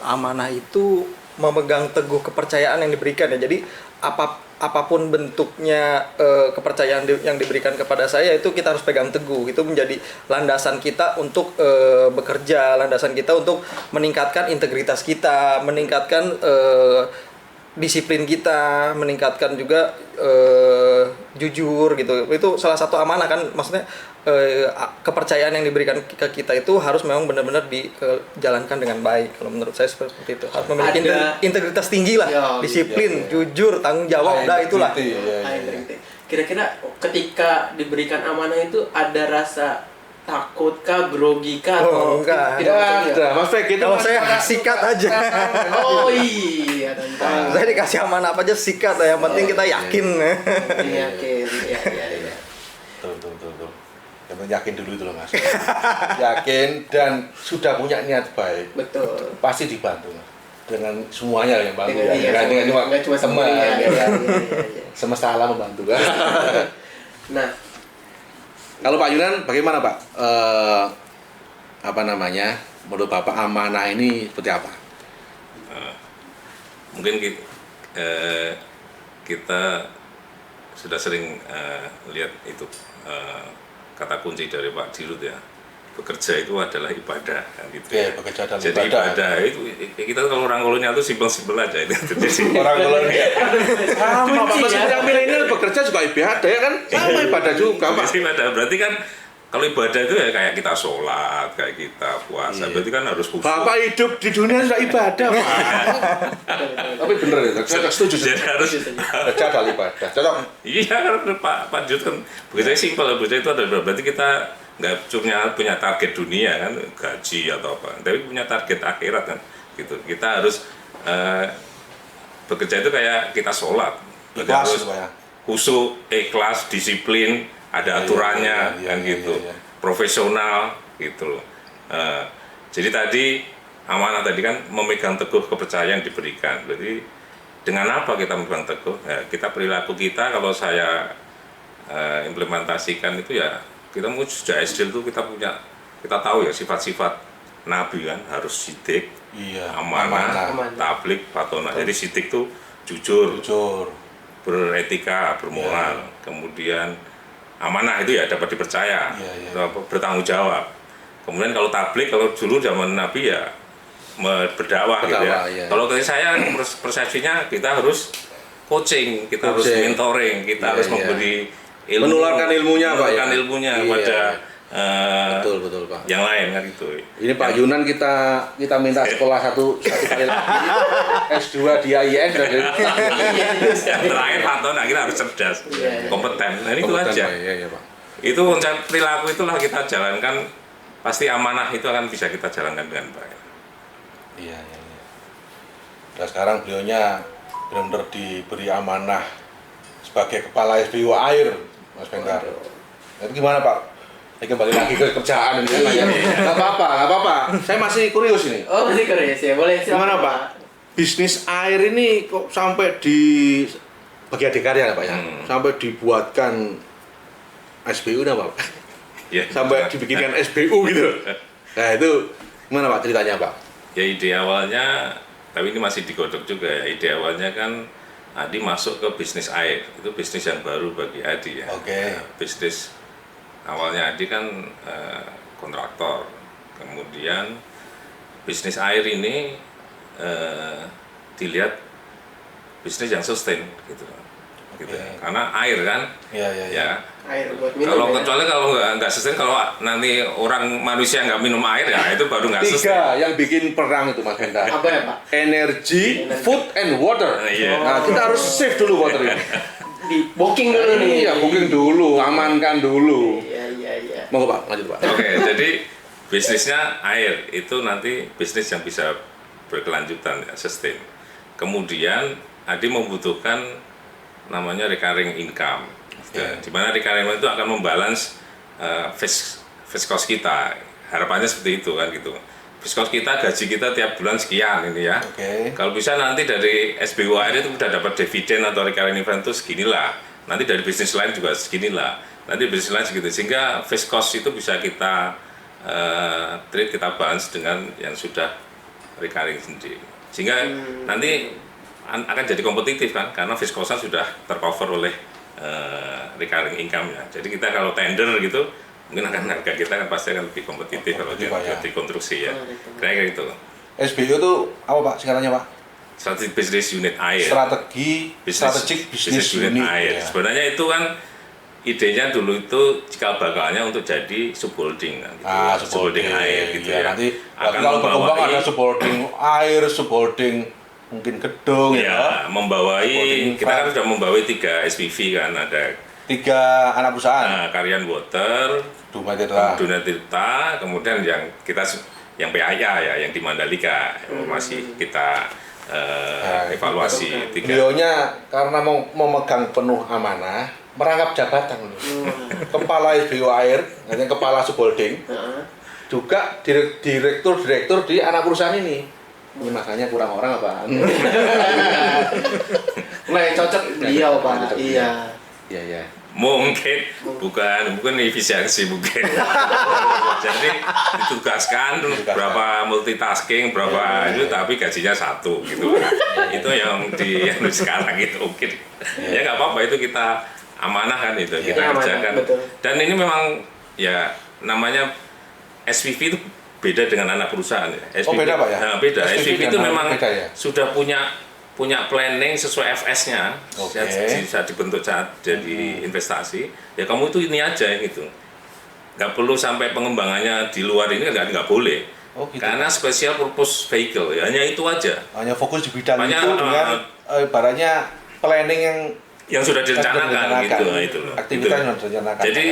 Amanah itu memegang teguh kepercayaan yang diberikan ya. Jadi apapun bentuknya kepercayaan yang diberikan kepada saya itu kita harus pegang teguh. Itu menjadi landasan kita untuk bekerja, landasan kita untuk meningkatkan integritas kita, meningkatkan disiplin kita, meningkatkan juga jujur gitu. Itu salah satu amanah kan, maksudnya kepercayaan yang diberikan ke kita itu harus memang benar-benar dijalankan dengan baik. Kalau menurut saya seperti itu. Harus memiliki integritas tinggi lah, disiplin, jujur, tanggung jawab, itulah. Kira-kira ketika diberikan amanah itu ada rasa takut kah, grogi kah, atau enggak. tidak Ada, Mas Fegit. Kalau saya sikat aja. Oh iya, tentang. Saya dikasih amanah apa aja sikat, yang penting kita yakin. Yakin, ya. Betul. Yang penting yakin dulu itu loh, Mas. Yakin dan sudah punya niat baik. Betul. Pasti dibantu, Mas. Dengan semuanya yang bantu Dengan ya. nggak cuma teman. iya. Semesta alam membantu kan. Nah, Kalau Pak Yunan bagaimana Pak? Menurut Bapak amanah ini seperti apa? Mungkin kita sudah sering lihat itu kata kunci dari Pak Dirut ya, bekerja itu adalah ibadah gitu. Oke, bekerja adalah jadi ibadah itu kita kalau orang kolonial itu simpel-simpel aja itu. Orang kolonial sama Pak, yang milenial bekerja juga ibadah ya kan? Sama ibadah juga Pak. Ibadah berarti kan kalau ibadah itu ya kayak kita sholat, kayak kita puasa, berarti kan harus khusyuk. Bapak hidup di dunia sudah ibadah Pak. Tapi bener ya, saya setuju. Jadi harus bekerja adalah ibadah. Cocok. Iya kan Pak Dirut kan bekerja simpel, bekerja itu adalah berarti kita nggak cuma punya target dunia kan, gaji atau apa, tapi punya target akhirat kan gitu. Kita harus bekerja itu kayak kita sholat, Ikhlas, harus ya. khusyuk, ikhlas, disiplin, ada aturannya kan gitu, profesional gitu loh. Jadi tadi amanah tadi kan memegang teguh kepercayaan yang diberikan. Jadi dengan apa kita memegang teguh? Ya, kita perilaku kita kalau saya implementasikan itu ya kita mau sejak SD itu kita tahu ya sifat-sifat Nabi kan harus sidik, amanah, tablik, fatona. Jadi sidik itu jujur, beretika, bermoral, kemudian amanah itu ya dapat dipercaya, bertanggung jawab. Kemudian kalau tablik, kalau dulu zaman Nabi ya berdakwah gitu ya. Kalau dari saya persepsinya kita harus coaching, kita harus mentoring, kita harus memberi ilmu, menularkan ilmunya Pak ya. Ilmunya pada betul Pak. Yang lain kan gitu. Ini Pak Yunan kita minta sekolah satu kali lagi S2 di IAIN dan yang terakhir Fatona kita harus cerdas, kompeten. Nah, itu aja. Iya, Pak. Itu perilaku itulah kita jalankan, pasti amanah itu akan bisa kita jalankan dengan baik. Iya. Dan sekarang beliaunya benar-benar diberi amanah sebagai kepala SBU Air, Mas Bengkar. Itu gimana Pak? Saya kembali lagi ke kerjaan ini. Nggak apa-apa. Saya masih kurius ini. Oh, masih kurius ya, boleh. Gimana Pak? Bisnis air ini kok sampai di bagi adikarya Pak ya? Sampai dibuatkan SBU Pak? Ya, sampai dibikinkan SBU gitu. Nah itu gimana Pak ceritanya Pak? Ya ide awalnya, tapi ini masih digodok juga ya. Ide awalnya kan Adi masuk ke bisnis air, itu bisnis yang baru bagi Adi ya. Oke. Bisnis awalnya Adi kan kontraktor, kemudian bisnis air ini dilihat bisnis yang sustain gitu. Karena air kan, ya. Air buat minum. Kecuali kalau nggak sustain, kalau nanti orang manusia nggak minum air ya itu baru nggak sustain. 3 yang bikin perang itu Mas Benda. Apa ya Pak? Energy, food and water. Nah kita harus save dulu water ini. Di booking dulu nih. Iya, booking dulu, amankan dulu. Iya. Monggo Pak, lanjut Pak. Oke, jadi bisnisnya air itu nanti bisnis yang bisa berkelanjutan ya, sustain. Kemudian Adi membutuhkan namanya recurring income. Di mana recurring income itu akan membalance fixed cost kita. Harapannya seperti itu kan gitu. Fixed cost kita, gaji kita tiap bulan sekian ini ya. Kalau bisa nanti dari SBU air itu udah dapat dividen atau recurring income itu seginilah. Nanti dari bisnis lain juga seginilah. Nanti bisnis lain segitu, sehingga fixed cost itu bisa kita treat, kita balance dengan yang sudah recurring sendiri, sehingga nanti akan jadi kompetitif kan, karena fixed cost-nya sudah tercover oleh recurring income-nya. Jadi kita kalau tender gitu, mungkin akan harga kita kan pasti akan lebih kompetitif kalau di konstruksi ya. Kayak gitu. SBU itu apa Pak singkatannya Pak? Strategi Business Unit Air. Strategic Business Unit Air. Sebenarnya itu kan idenya dulu itu cikal bakalnya untuk jadi subholding kan, gitu. Subholding air gitu ya. Nanti kalau berkembang ada subholding air, subholding mungkin gedung ya. Membawai, kita kan sudah membawai 3 SPV kan, ada 3 anak perusahaan. Karyan Water, Dunia Tirta, kemudian yang PAIA ya, yang di Mandalika masih kita evaluasi. Beliaunya karena mau memegang penuh amanah, merangkap jabatan kepala SBU Air, kepala subholding, juga direktur di anak perusahaan ini. Ini makanya kurang orang apa? Nggak yang cocok beliau Pak. Iya. Mungkin bukan efisiensi mungkin. Jadi ditugaskan berapa multitasking, berapa itu, tapi gajinya 1 gitu. Itu yang sekarang itu mungkin. Ya nggak apa-apa, itu kita amanah kan itu, kita kerjakan. Dan ini memang ya namanya SPV itu beda dengan anak perusahaan ya. SPV, beda Pak ya? Nah, beda. SPV itu memang ya? sudah punya planning sesuai FS-nya, saat dibentuk saat jadi investasi. Ya kamu itu ini aja gitu. Nggak perlu sampai pengembangannya di luar ini, nggak boleh. Gitu. Karena special purpose vehicle, ya, hanya itu aja. Hanya fokus di bidang itu dengan ibaratnya planning yang sudah direncanakan gitu. Nah, itu aktivitas yang direncanakan. Jadi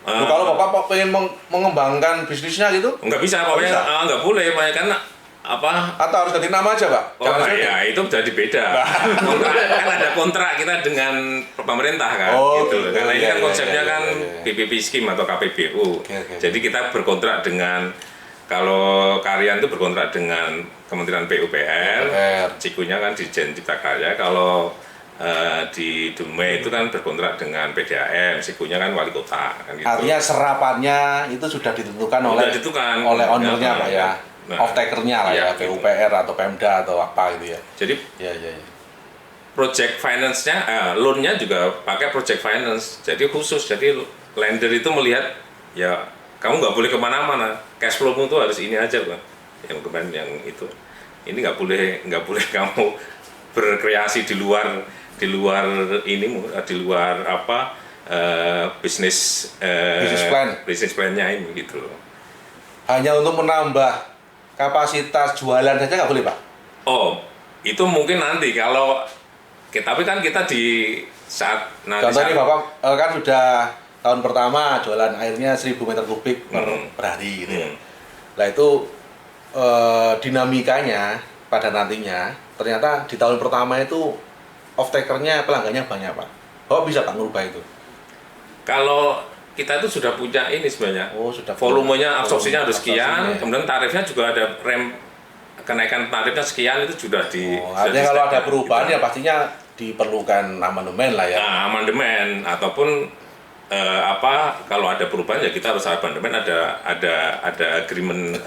kalau Bapak pengen mengembangkan bisnisnya gitu? Nggak bisa, pokoknya nggak boleh, karena apa? Atau harus ganti nama aja, Pak? Ya itu jadi beda. Kan ada kontrak kita dengan pemerintah kan, gitu. Karena ini kan konsepnya kan PPP scheme atau KPBU. Jadi kita berkontrak dengan Kalau Karyan itu berkontrak dengan Kementerian PUPR, Cikunya kan Dirjen Cipta Karya. Kalau di Dumai itu kan berkontrak dengan PDAM, Cikunya kan wali kota. Kan gitu. Artinya serapannya itu sudah ditentukan oleh ownernya Pak ya, off-takernya lah ya, PUPR atau Pemda atau apa gitu ya. Jadi project finance-nya, loan-nya juga pakai project finance. Jadi khusus, jadi lender itu melihat ya kamu nggak boleh kemana-mana, cash flow-mu tuh harus ini aja Pak. Yang kemarin yang itu, ini nggak boleh kamu berkreasi di luar ini, di luar apa bisnis plan-nya ini gitu loh. Hanya untuk menambah kapasitas jualan saja nggak boleh Pak? Oh, itu mungkin nanti kalau tapi kan kita di saat nanti. Contohnya Bapak kan sudah tahun pertama jualan airnya 1000 meter kubik per hari gitu ya. Nah itu dinamikanya pada nantinya ternyata di tahun pertama itu off-takernya pelanggannya banyak Pak. Bapak bisa Pak merubah itu? Kalau kita itu sudah punya ini sebenarnya, volumenya absorpsinya harus sekian, kemudian tarifnya juga ada kenaikan tarifnya sekian, itu sudah artinya kalau ada perubahan ya pastinya diperlukan amandemen lah ya. Nah, amandemen ataupun kalau ada perubahan ya kita harus amandemen, ada agreement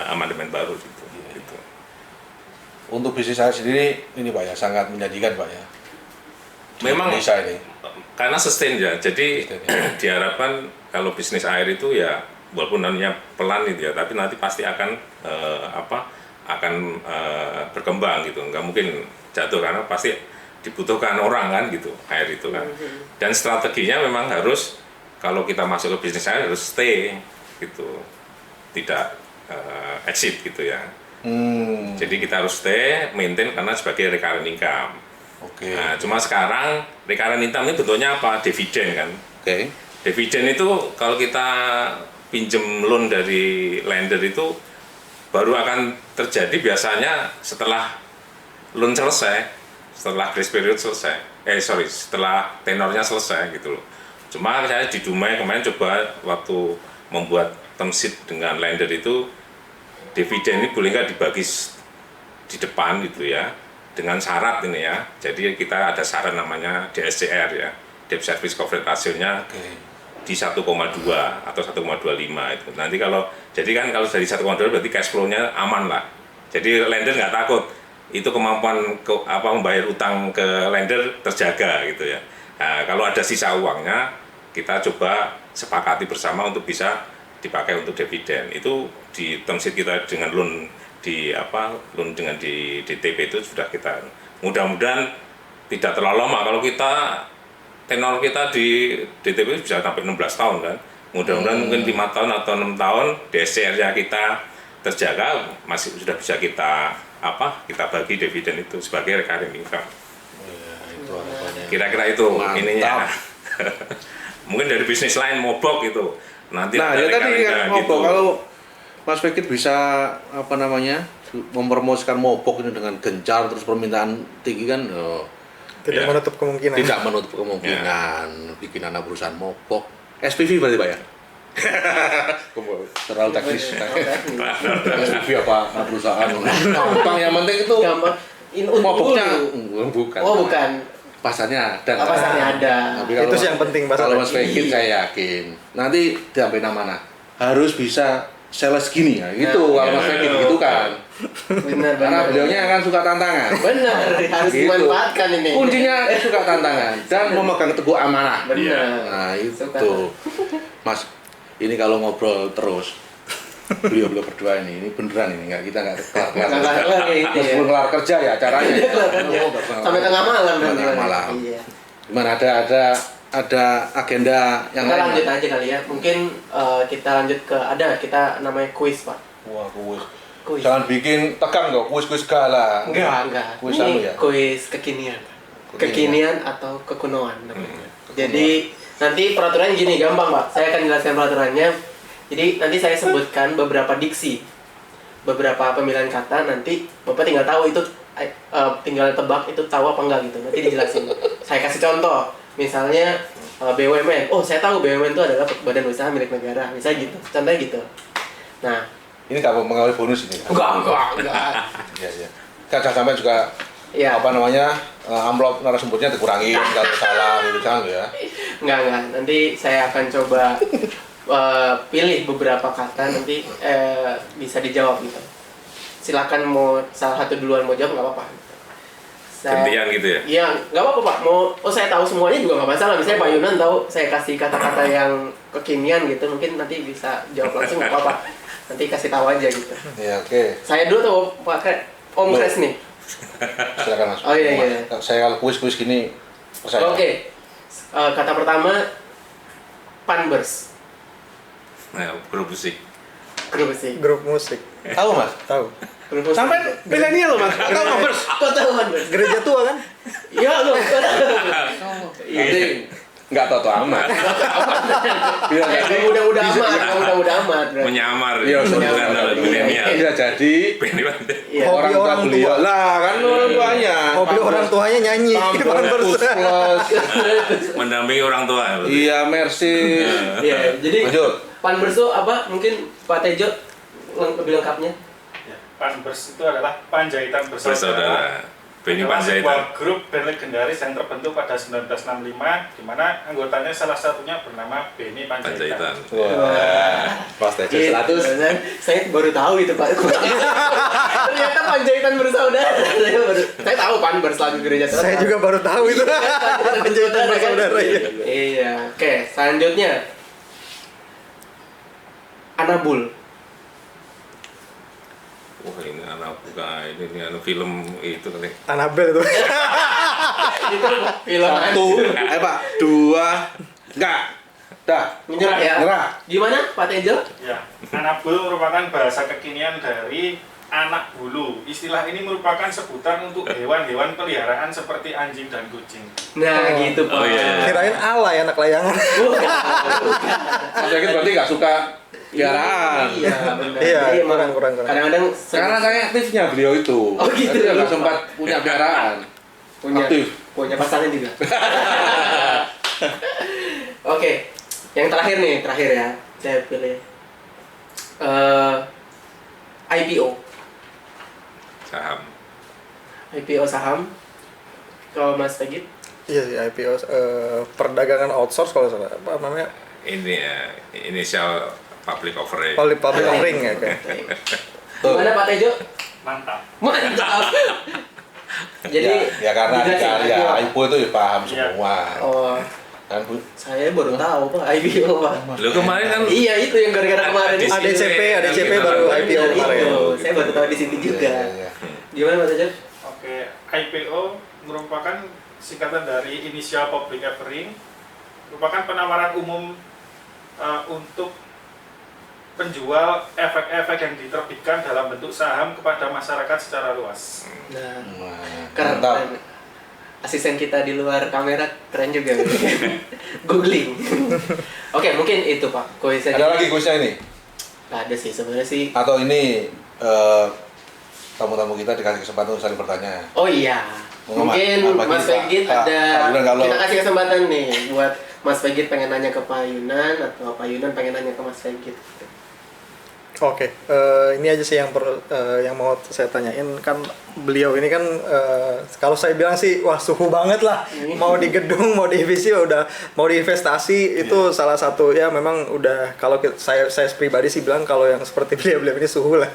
amandemen baru gitu. Untuk bisnis saya sendiri ini Pak ya sangat menjanjikan Pak ya. Memang Indonesia ini. Karena sustain ya, jadi diharapkan kalau bisnis air itu ya walaupun namanya pelan gitu ya, tapi nanti pasti akan berkembang gitu, nggak mungkin jatuh karena pasti dibutuhkan orang kan gitu air itu kan. Dan strateginya memang harus kalau kita masuk ke bisnis air harus stay gitu, tidak exit gitu ya. Jadi kita harus stay, maintain karena sebagai recurrent income. Nah, cuma sekarang recurrent income ini bentuknya apa? Dividen kan. Dividen itu kalau kita pinjem loan dari lender itu baru akan terjadi biasanya setelah loan selesai, setelah grace period selesai. Setelah tenornya selesai gitu loh. Cuma saya di Dumai kemarin coba waktu membuat term sheet dengan lender itu, dividen ini boleh nggak dibagi di depan gitu ya, dengan syarat ini ya. Jadi kita ada syarat namanya DSCR ya, Debt Service Coverage Ratio-nya di 1,2 atau 1,25 itu. Nanti kalau dari 1,2 berarti cash flow-nya aman lah. Jadi lender nggak takut, itu kemampuan membayar utang ke lender terjaga gitu ya. Nah, kalau ada sisa uangnya kita coba sepakati bersama untuk bisa dipakai untuk dividen. Itu di term sheet kita dengan loan dengan di DTP itu sudah kita, mudah-mudahan tidak terlalu lama. Kalau kita tenor kita di DTP bisa sampai 16 tahun kan, mudah-mudahan mungkin 5 tahun atau 6 tahun DSCR-nya kita terjaga, masih sudah bisa kita bagi dividen itu sebagai recurring income. Kira-kira itu ininya. Mungkin dari bisnis lain mobok itu nanti. Nah, ya tadi kan mobok gitu. Kalau Mas Fekit bisa mempromosikan mobok ini dengan gencar terus permintaan tinggi kan, tidak menutup kemungkinan. Tidak menutup kemungkinan bikin anak perusahaan mobok. SPV berarti Pak ya? Terlalu teknis. SPV apa perusahaan? Gampang, yang penting itu moboknya bukan. Oh bukan. Pasarnya ada. Pasarnya ada. Tapi itu sih yang penting Pak. Kalau Mas Fekit saya yakin nanti sampai mana harus bisa sales gini ya gitu. Kalau Mas Fekit gitu kan. Benar. Karena beliaunya kan suka tantangan. Benar, harus gitu. dimanfaatkan ini. Kuncinya suka tantangan dan memegang teguh amanah. Benar. Nah itu Mas, ini kalau ngobrol terus beliau berdua ini beneran ini kita nggak kelar meskipun kelar kerja ya acaranya sampai tengah malam. Iya. Gimana, ada agenda yang kita lain? Lanjut aja kali ya, mungkin kita lanjut ke kita namanya kuis Pak. Wah, kuis. Jangan bikin tegang kok, kuis segala. Enggak. Kuis ini kuis kekinian atau kekunoan namanya. Jadi nanti peraturannya gini, gampang Pak, saya akan jelaskan peraturannya. Jadi nanti saya sebutkan beberapa diksi, beberapa pemilihan kata, nanti Bapak tinggal tahu itu, tinggal tebak itu tahu apa enggak gitu, nanti dijelasin. Saya kasih contoh, misalnya BUMN, saya tahu BUMN itu adalah badan usaha milik negara, misalnya gitu, contohnya gitu. Nah, ini nggak mengalami bonus ini. Enggak. Iya, iya. Kadang sampai juga Iya. amplop narasumbernya dikurangin kalau salah gitu kan ya. Enggak. Nanti saya akan coba pilih beberapa kata nanti bisa dijawab gitu. Silakan mau salah satu duluan mau jawab nggak apa-apa. Gantian gitu ya? Iya, nggak apa-apa Pak. Saya tahu semuanya juga nggak masalah. Misalnya Pak Yunan tahu, saya kasih kata-kata yang kekinian gitu, mungkin nanti bisa jawab langsung nggak apa-apa. Nanti kasih tahu aja gitu. Iya, oke. Saya dulu tuh Om Kres nih. Silakan Mas. Oh iya. Saya kalau kuis gini percaya. Oke. Kata pertama Panbers. Nah, grup musik. Grup sih. Grup musik. Tahu Mas? Tahu. Grup musik. Sampai milenial loh Mas. Tahu Mas? Kok tahu Panbers? Gereja tua kan? Iya loh. Nanti nggak tahu amat. Biar jadi Udah amat. berarti. Menyamar. Iya, Bukan milenial. bisa jadi Benny Pandey. Iya. Hobi orang beliau. tua. Lah kan orang tuanya. Hobi orang tuanya nyanyi. Plus plus. Mendampingi orang tua. Iya, Mercy. Iya, jadi Lanjut. Panbers itu apa? Mungkin Pak Tejo lebih lengkapnya. Ya, Panbers itu adalah Panjaitan Bersaudara. Bersaudara. Benny Adalah Panjaitan. sebuah grup band legendaris yang terbentuk pada 1965, di mana anggotanya salah satunya bernama Benny Panjaitan. Panjaitan. Wah. Pas TC 100. Saya baru tahu itu Pak. Ternyata Panjaitan Bersaudara. Saya tahu Panbers lagu gereja selatan. Saya juga baru tahu itu. Panjaitan Bersaudara, iya. Iya. Oke, selanjutnya Anabul. Wah, ini anak bukan ini anak film itu kali. Anabel itu. Itu film Satu, Pak, dua, enggak. Dah. menyerah ya. Nyerah. Gimana Pak Tejo? Ya, Anabul merupakan bahasa kekinian dari anak bulu. Istilah ini merupakan sebutan untuk hewan-hewan peliharaan seperti anjing dan kucing. Nah, gitu Pak. Oh, iya. Kirain alay anak layangan. Mas Egit berarti nggak suka piaraan. Iya, benar. Iya, Jadi emang kurang. Kadang-kadang Karena saya aktifnya beliau itu. Oh, gitu. Jadi nggak sempat punya piaraan. Aktif. punya pasangan juga. Oke, yang terakhir ya, saya pilih IPO saham. Kalau Mas Tegit, Iya sih IPO perdagangan outsource kalau salah apa namanya? Ini ya inisial public offering. Public offering ya kayak. gimana Pak Tejo? Mantap. Mantap. Jadi ya karena di dijelasin karya IPO. Ibu itu ya paham Iya. semua. Oh, Kan Bu? saya baru tahu Pak IPO Pak. Lu kemarin kan Iya itu yang gara-gara kemarin itu. ADCP baru IPO kemarin. Itu. Saya baru tahu di sini juga. Iya. Gimana Pak Tejo? Oke, IPO merupakan singkatan dari inisial public offering, merupakan penawaran umum untuk penjual efek-efek yang diterbitkan dalam bentuk saham kepada masyarakat secara luas. Nah, Nah, keren. mantap. Asisten kita di luar kamera keren juga. Googling. Oke, mungkin itu Pak. Kuisnya. Ada lagi kuisnya ini? Nggak ada sih sebenarnya sih. Atau ini tamu-tamu kita dikasih kesempatan untuk saling bertanya. Oh iya. Oh, Mungkin Mas Mas Pegit, Pegit Pak ada Yunan kalau- kita kasih kesempatan nih buat Mas Pegit pengen nanya ke Pak Yunan atau Pak Yunan pengen nanya ke Mas Pegit. Oke, ini aja sih yang mau saya tanyain kan beliau ini kan kalau saya bilang sih wah suhu banget lah mau di gedung mau di divisi udah mau di investasi itu salah satu ya memang udah kalau saya pribadi sih bilang kalau yang seperti beliau ini suhu lah.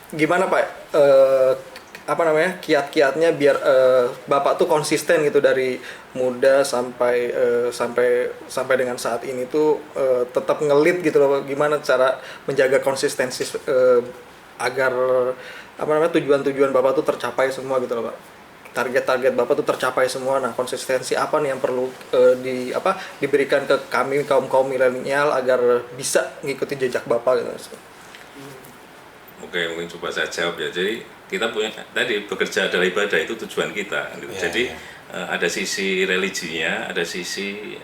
Gimana Pak? Apa namanya kiat-kiatnya biar Bapak tuh konsisten gitu dari muda sampai dengan saat ini tuh tetap ngelit gitu loh, gimana cara menjaga konsistensi agar apa namanya tujuan-tujuan Bapak tuh tercapai semua gitu loh Pak, target-target Bapak tuh tercapai semua. Nah konsistensi apa nih yang perlu diberikan ke kami kaum milenial agar bisa ngikuti jejak Bapak gitu. Oke, mungkin coba saya jawab ya. Jadi kita punya tadi bekerja adalah ibadah, itu tujuan kita. Gitu. Ya, jadi ya. ada sisi religinya, ada sisi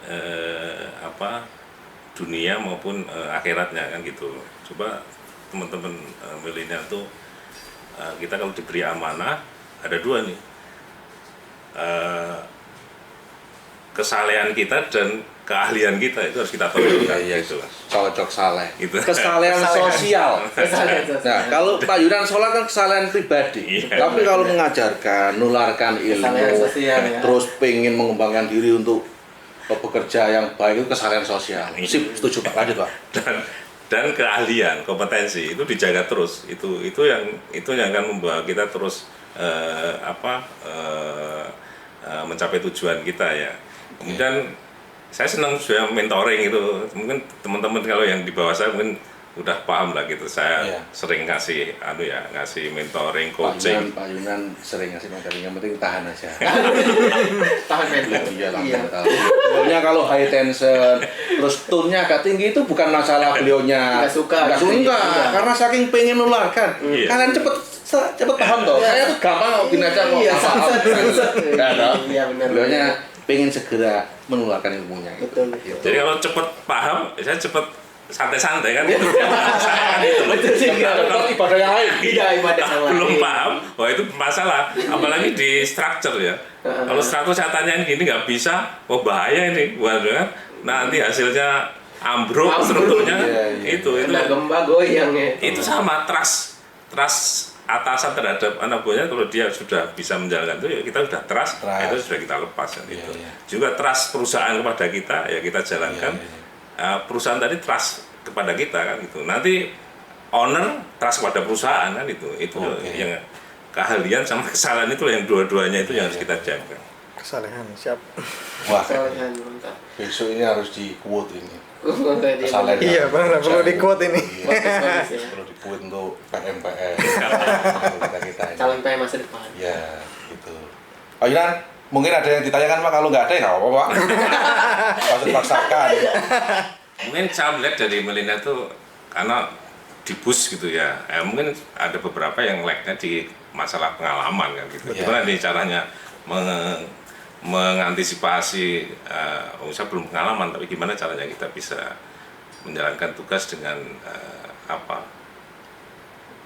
dunia maupun akhiratnya kan gitu. Coba teman-teman milenial tuh kita kalau diberi amanah ada dua nih, kesalehan kita dan keahlian kita itu harus kita tonjolkan. Iya, Gitu. cocok saleh. Gitu. Kesalahan sosial. Kesalahan sosial. Nah, kalau Pak Yunan sholat kan kesalahan pribadi. Iya. Tapi kalau mengajarkan, nularkan Kesalahan ilmu, sosial, ya. terus pengen mengembangkan diri untuk bekerja yang baik itu kesalahan sosial. Iya. Sip, setuju Pak. Lanjut Pak. Dan keahlian, kompetensi itu dijaga terus. Itu yang akan membawa kita terus mencapai tujuan kita ya. Kemudian saya senang juga mentoring itu. Mungkin teman-teman kalau yang di bawah saya mungkin udah paham lah gitu. Saya Iya. sering ngasih ngasih mentoring, Pak coaching. Yunan sering ngasih materi, yang penting tahan aja. Tahan mental. Iya lah, mental. Beliaunya kalau high tension, terus tone-nya agak tinggi itu bukan masalah beliaunya Nggak suka. nggak suka, Iya. karena saking pengen nularkan. Iya. Kalian cepet paham toh. Saya tuh gampang kok gini aja kok Iya, paham. iya, iya, benar. Beliaunya pengen segera menularkan ilmunya. Betul. Jadi kalau cepet paham, saya cepet santai-santai kan itu. Saya kan itu. Betul sih. Kalau ibadah yang lain. Iya, ibadah yang lain. Belum paham, wah itu masalah. Apalagi di structure ya. Kalau structure saya tanyain gini nggak bisa, wah bahaya ini. Waduh, nanti hasilnya ambruk strukturnya. Iya. Itu Kena gempa goyang ya. itu sama trust atasan terhadap anak buahnya. Kalau dia sudah bisa menjalankan itu ya kita sudah trust. Trust. Itu sudah kita lepas kan Iya, itu. iya. Juga trust perusahaan kepada kita ya kita jalankan. Perusahaan tadi trust kepada kita kan itu. Nanti owner trust kepada perusahaan kan itu Oke. yang keahlian sama kesalahan itu yang dua-duanya itu yang harus kita jaga. Kesalahan, siap. Wah, Kesalahan, mantap. besok ini harus di quote ini. Kesalahan. Kesalahan. Iya, benar, perlu di-quote ini. Iya. Perlu di quote untuk PMPM. kita ini. Calon PM masa depan. Ya, gitu. Pak Yunan, mungkin ada yang ditanyakan Pak, kalau nggak ada ya nggak apa-apa Pak. Nggak usah dipaksakan. Mungkin saya melihat dari milenial itu karena di bus gitu ya, mungkin ada beberapa yang lag-nya di masalah pengalaman kan gitu. Iya. Gimana nih caranya mengantisipasi, saya belum pengalaman, tapi gimana caranya kita bisa menjalankan tugas dengan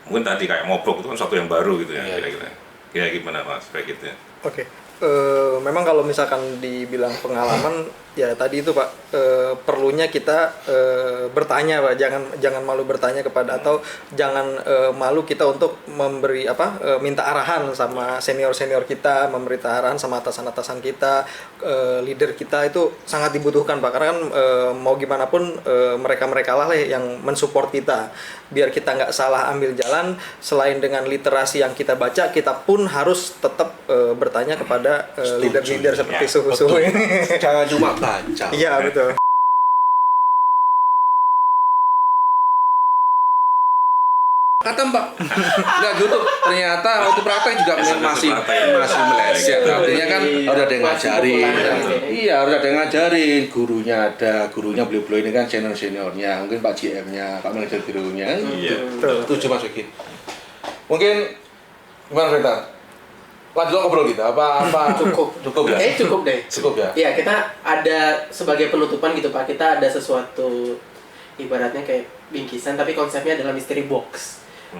mungkin tadi kayak ngobrol itu kan sesuatu yang baru gitu ya, Iya. kira-kira. Kira gimana Mas, kayak gitu ya? Oke. Memang kalau misalkan dibilang pengalaman ya tadi itu Pak, perlunya kita bertanya Pak, jangan malu bertanya kepada, atau jangan malu kita untuk memberi minta arahan sama senior kita, memberi arahan sama atasan kita, leader kita itu sangat dibutuhkan Pak, karena kan mau gimana pun mereka lah yang mensupport kita biar kita nggak salah ambil jalan. Selain dengan literasi yang kita baca, kita pun harus tetap bertanya kepada leader-leader seperti Ya, suhu-suhu ini. Jangan cuma baca. Iya betul. Kata Mbak, nggak gitu. Ternyata waktu praktek juga masih meleset. Artinya kan harus ada yang ngajarin. Iya, harus ada yang ngajarin. Gurunya beliau-beliau ini kan seniornya. Mungkin Pak GM-nya, Pak manajer birunya. Iya. Setuju Mas Wiki. Mungkin gimana Rita? Lanjut ngobrol kita. Apa cukup ya? Cukup deh. Cukup ya. Iya, kita ada sebagai penutupan gitu Pak, kita ada sesuatu ibaratnya kayak bingkisan tapi konsepnya adalah mystery box.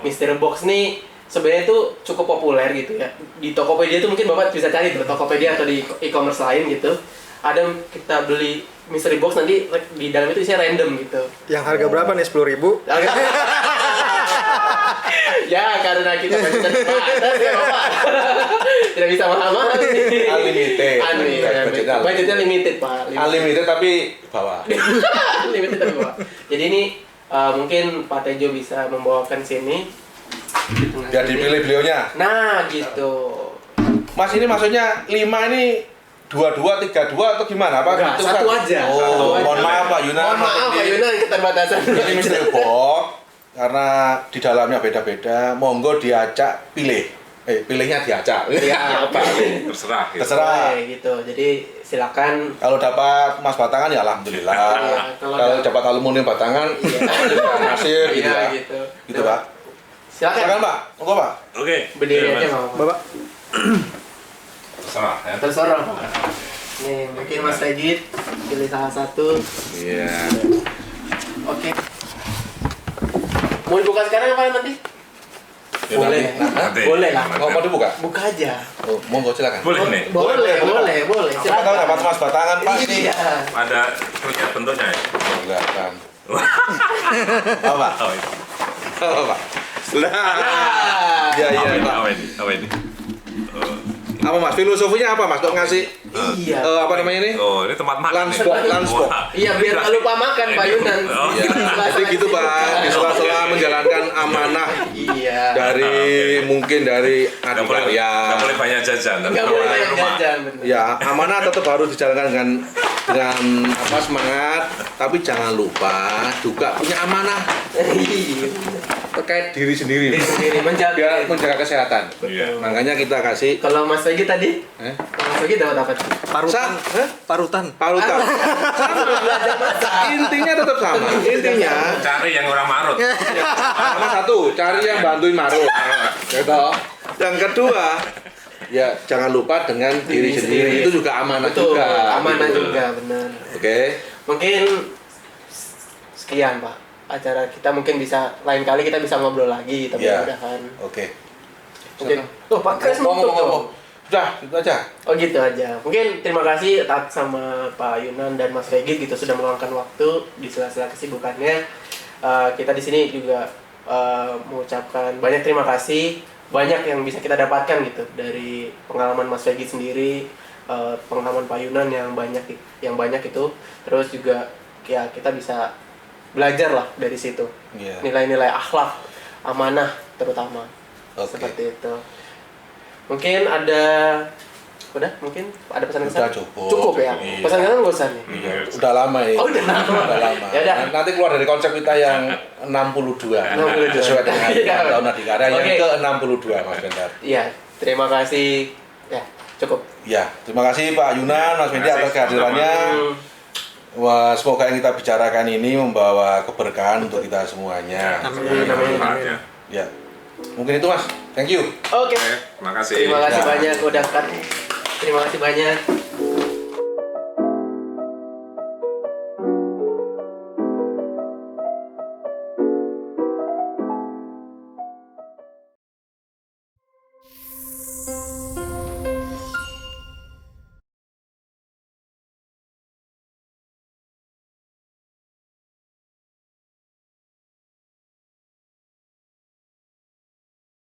Mystery box nih sebenarnya itu cukup populer gitu ya. Di Tokopedia itu mungkin Bapak bisa cari tuh, Tokopedia atau di e-commerce lain gitu. Ada kita beli mystery box, nanti di dalam itu isinya random gitu. Yang harga berapa nih? 10.000? Ya, karena kita tidak bisa mahal-mahal nih. Unlimited. Budgetnya limited Pak. Unlimited tapi bawah. Limited tapi bawah. Jadi ini mungkin Pak Tejo bisa membawakan sini. Biar dipilih beliaunya. Nah, gitu. Mas ini maksudnya 5 ini 22, 32 atau gimana? Apa? Enggak, Itu satu kan? aja. Oh, Satu aja. mohon maaf Pak Yunan. Mohon maaf Pak Yunan, keterbatasan. Ini mystery box karena di dalamnya beda-beda. Monggo diacak pilih. Pilihnya diacak. Iya, apa? Terserah gitu. Terserah. Oke, gitu. Jadi silakan. Kalau dapat emas batangan ya alhamdulillah. Iya, Kalau dapat aluminium batangan, nasib gitu Iya, ya. gitu. Gitu Pak. Silakan. Silakan Pak. Monggo Pak. Oke. Berdiri Iya, aja Mas. nggak apa-apa. Bapak. Terserah ya. Terserah Pak. Nih, mungkin Mas Regit pilih salah satu. Iya. Oke. Mau dibuka sekarang apa nanti? Boleh. Nanti. Boleh lah. Mau dibuka? Buka aja. Oh, monggo silakan. Boleh nih. Boleh. Siapa tahu dapat emas batangan Pak ini. Iya. Ada lihat bentuknya ya. Enggak kan. Apa? Oh, ini. Apa Pak? Lah. Ya Apa ini? Pak. Apa ini? Oh. Apa Mas? Filosofinya apa Mas? Kok ngasih Iya. apa namanya ini? Oh, ini tempat makan nih. Lunchbox. Wah. Iya, biar nggak lupa makan Pak Yunan. Oh, Ya, jadi gitu Pak, di sela-sela menjalankan amanah Iya. dari mungkin dari Nggak boleh, nggak Adikarya. boleh banyak jajan. tapi Nggak boleh keluar banyak rumah. jajan, bener. Ya, amanah tetap harus dijalankan dengan apa semangat, tapi jangan lupa juga punya amanah Iya. terkait diri sendiri. Sendiri menjaga. Biar menjaga kesehatan. Iya. Makanya kita kasih Kalau Mas Pegi tadi, eh, Mas Pegi dapat apa? Parutan. Parutan. parutan. Belajar masak. Intinya tetap sama. Intinya Cari yang orang marut. sama satu, cari yang bantuin marut. Gitu. Yang kedua, ya jangan lupa dengan diri sendiri. Itu juga amanah Betul, juga. amanah Gitu. juga, benar. Oke. Mungkin sekian Pak acara kita, mungkin bisa lain kali kita bisa ngobrol lagi, tapi Iya. mudahan Oke. mungkin tuh Pak Kres nutup dong. Sudah, itu aja. Oh gitu aja. Mungkin terima kasih sama Pak Yunan dan Mas Pegi gitu sudah meluangkan waktu di sela-sela kesibukannya. Kita di sini juga mengucapkan banyak terima kasih, banyak yang bisa kita dapatkan gitu dari pengalaman Mas Pegi sendiri, pengalaman Pak Yunan yang banyak itu, terus juga ya kita bisa belajar lah dari situ. Iya. Nilai-nilai akhlak, amanah terutama. Oke. Seperti itu. Mungkin ada mungkin ada pesan-kesan? Udah cukup. Cukup ya. Iya. Pesan-kesan nggak usah nih. Iya, udah lama ya. Oh, udah lama. Udah lama. Ya udah. Nanti keluar dari konsep kita yang 62. 62. Sesuai dengan Iya. tahun Adikarya yang Oke. ke-62 Mas Bendar. Iya, terima kasih. Ya, cukup. Ya, terima kasih Pak Yunan, Mas Mendi atas kehadirannya. Hmm. Wah, semoga yang kita bicarakan ini membawa keberkahan untuk kita semuanya. Amin. Manfaatnya. Ya. Mungkin itu Mas. Thank you. Oke. Oke, terima kasih. Terima kasih Ya. banyak udah terima kasih banyak.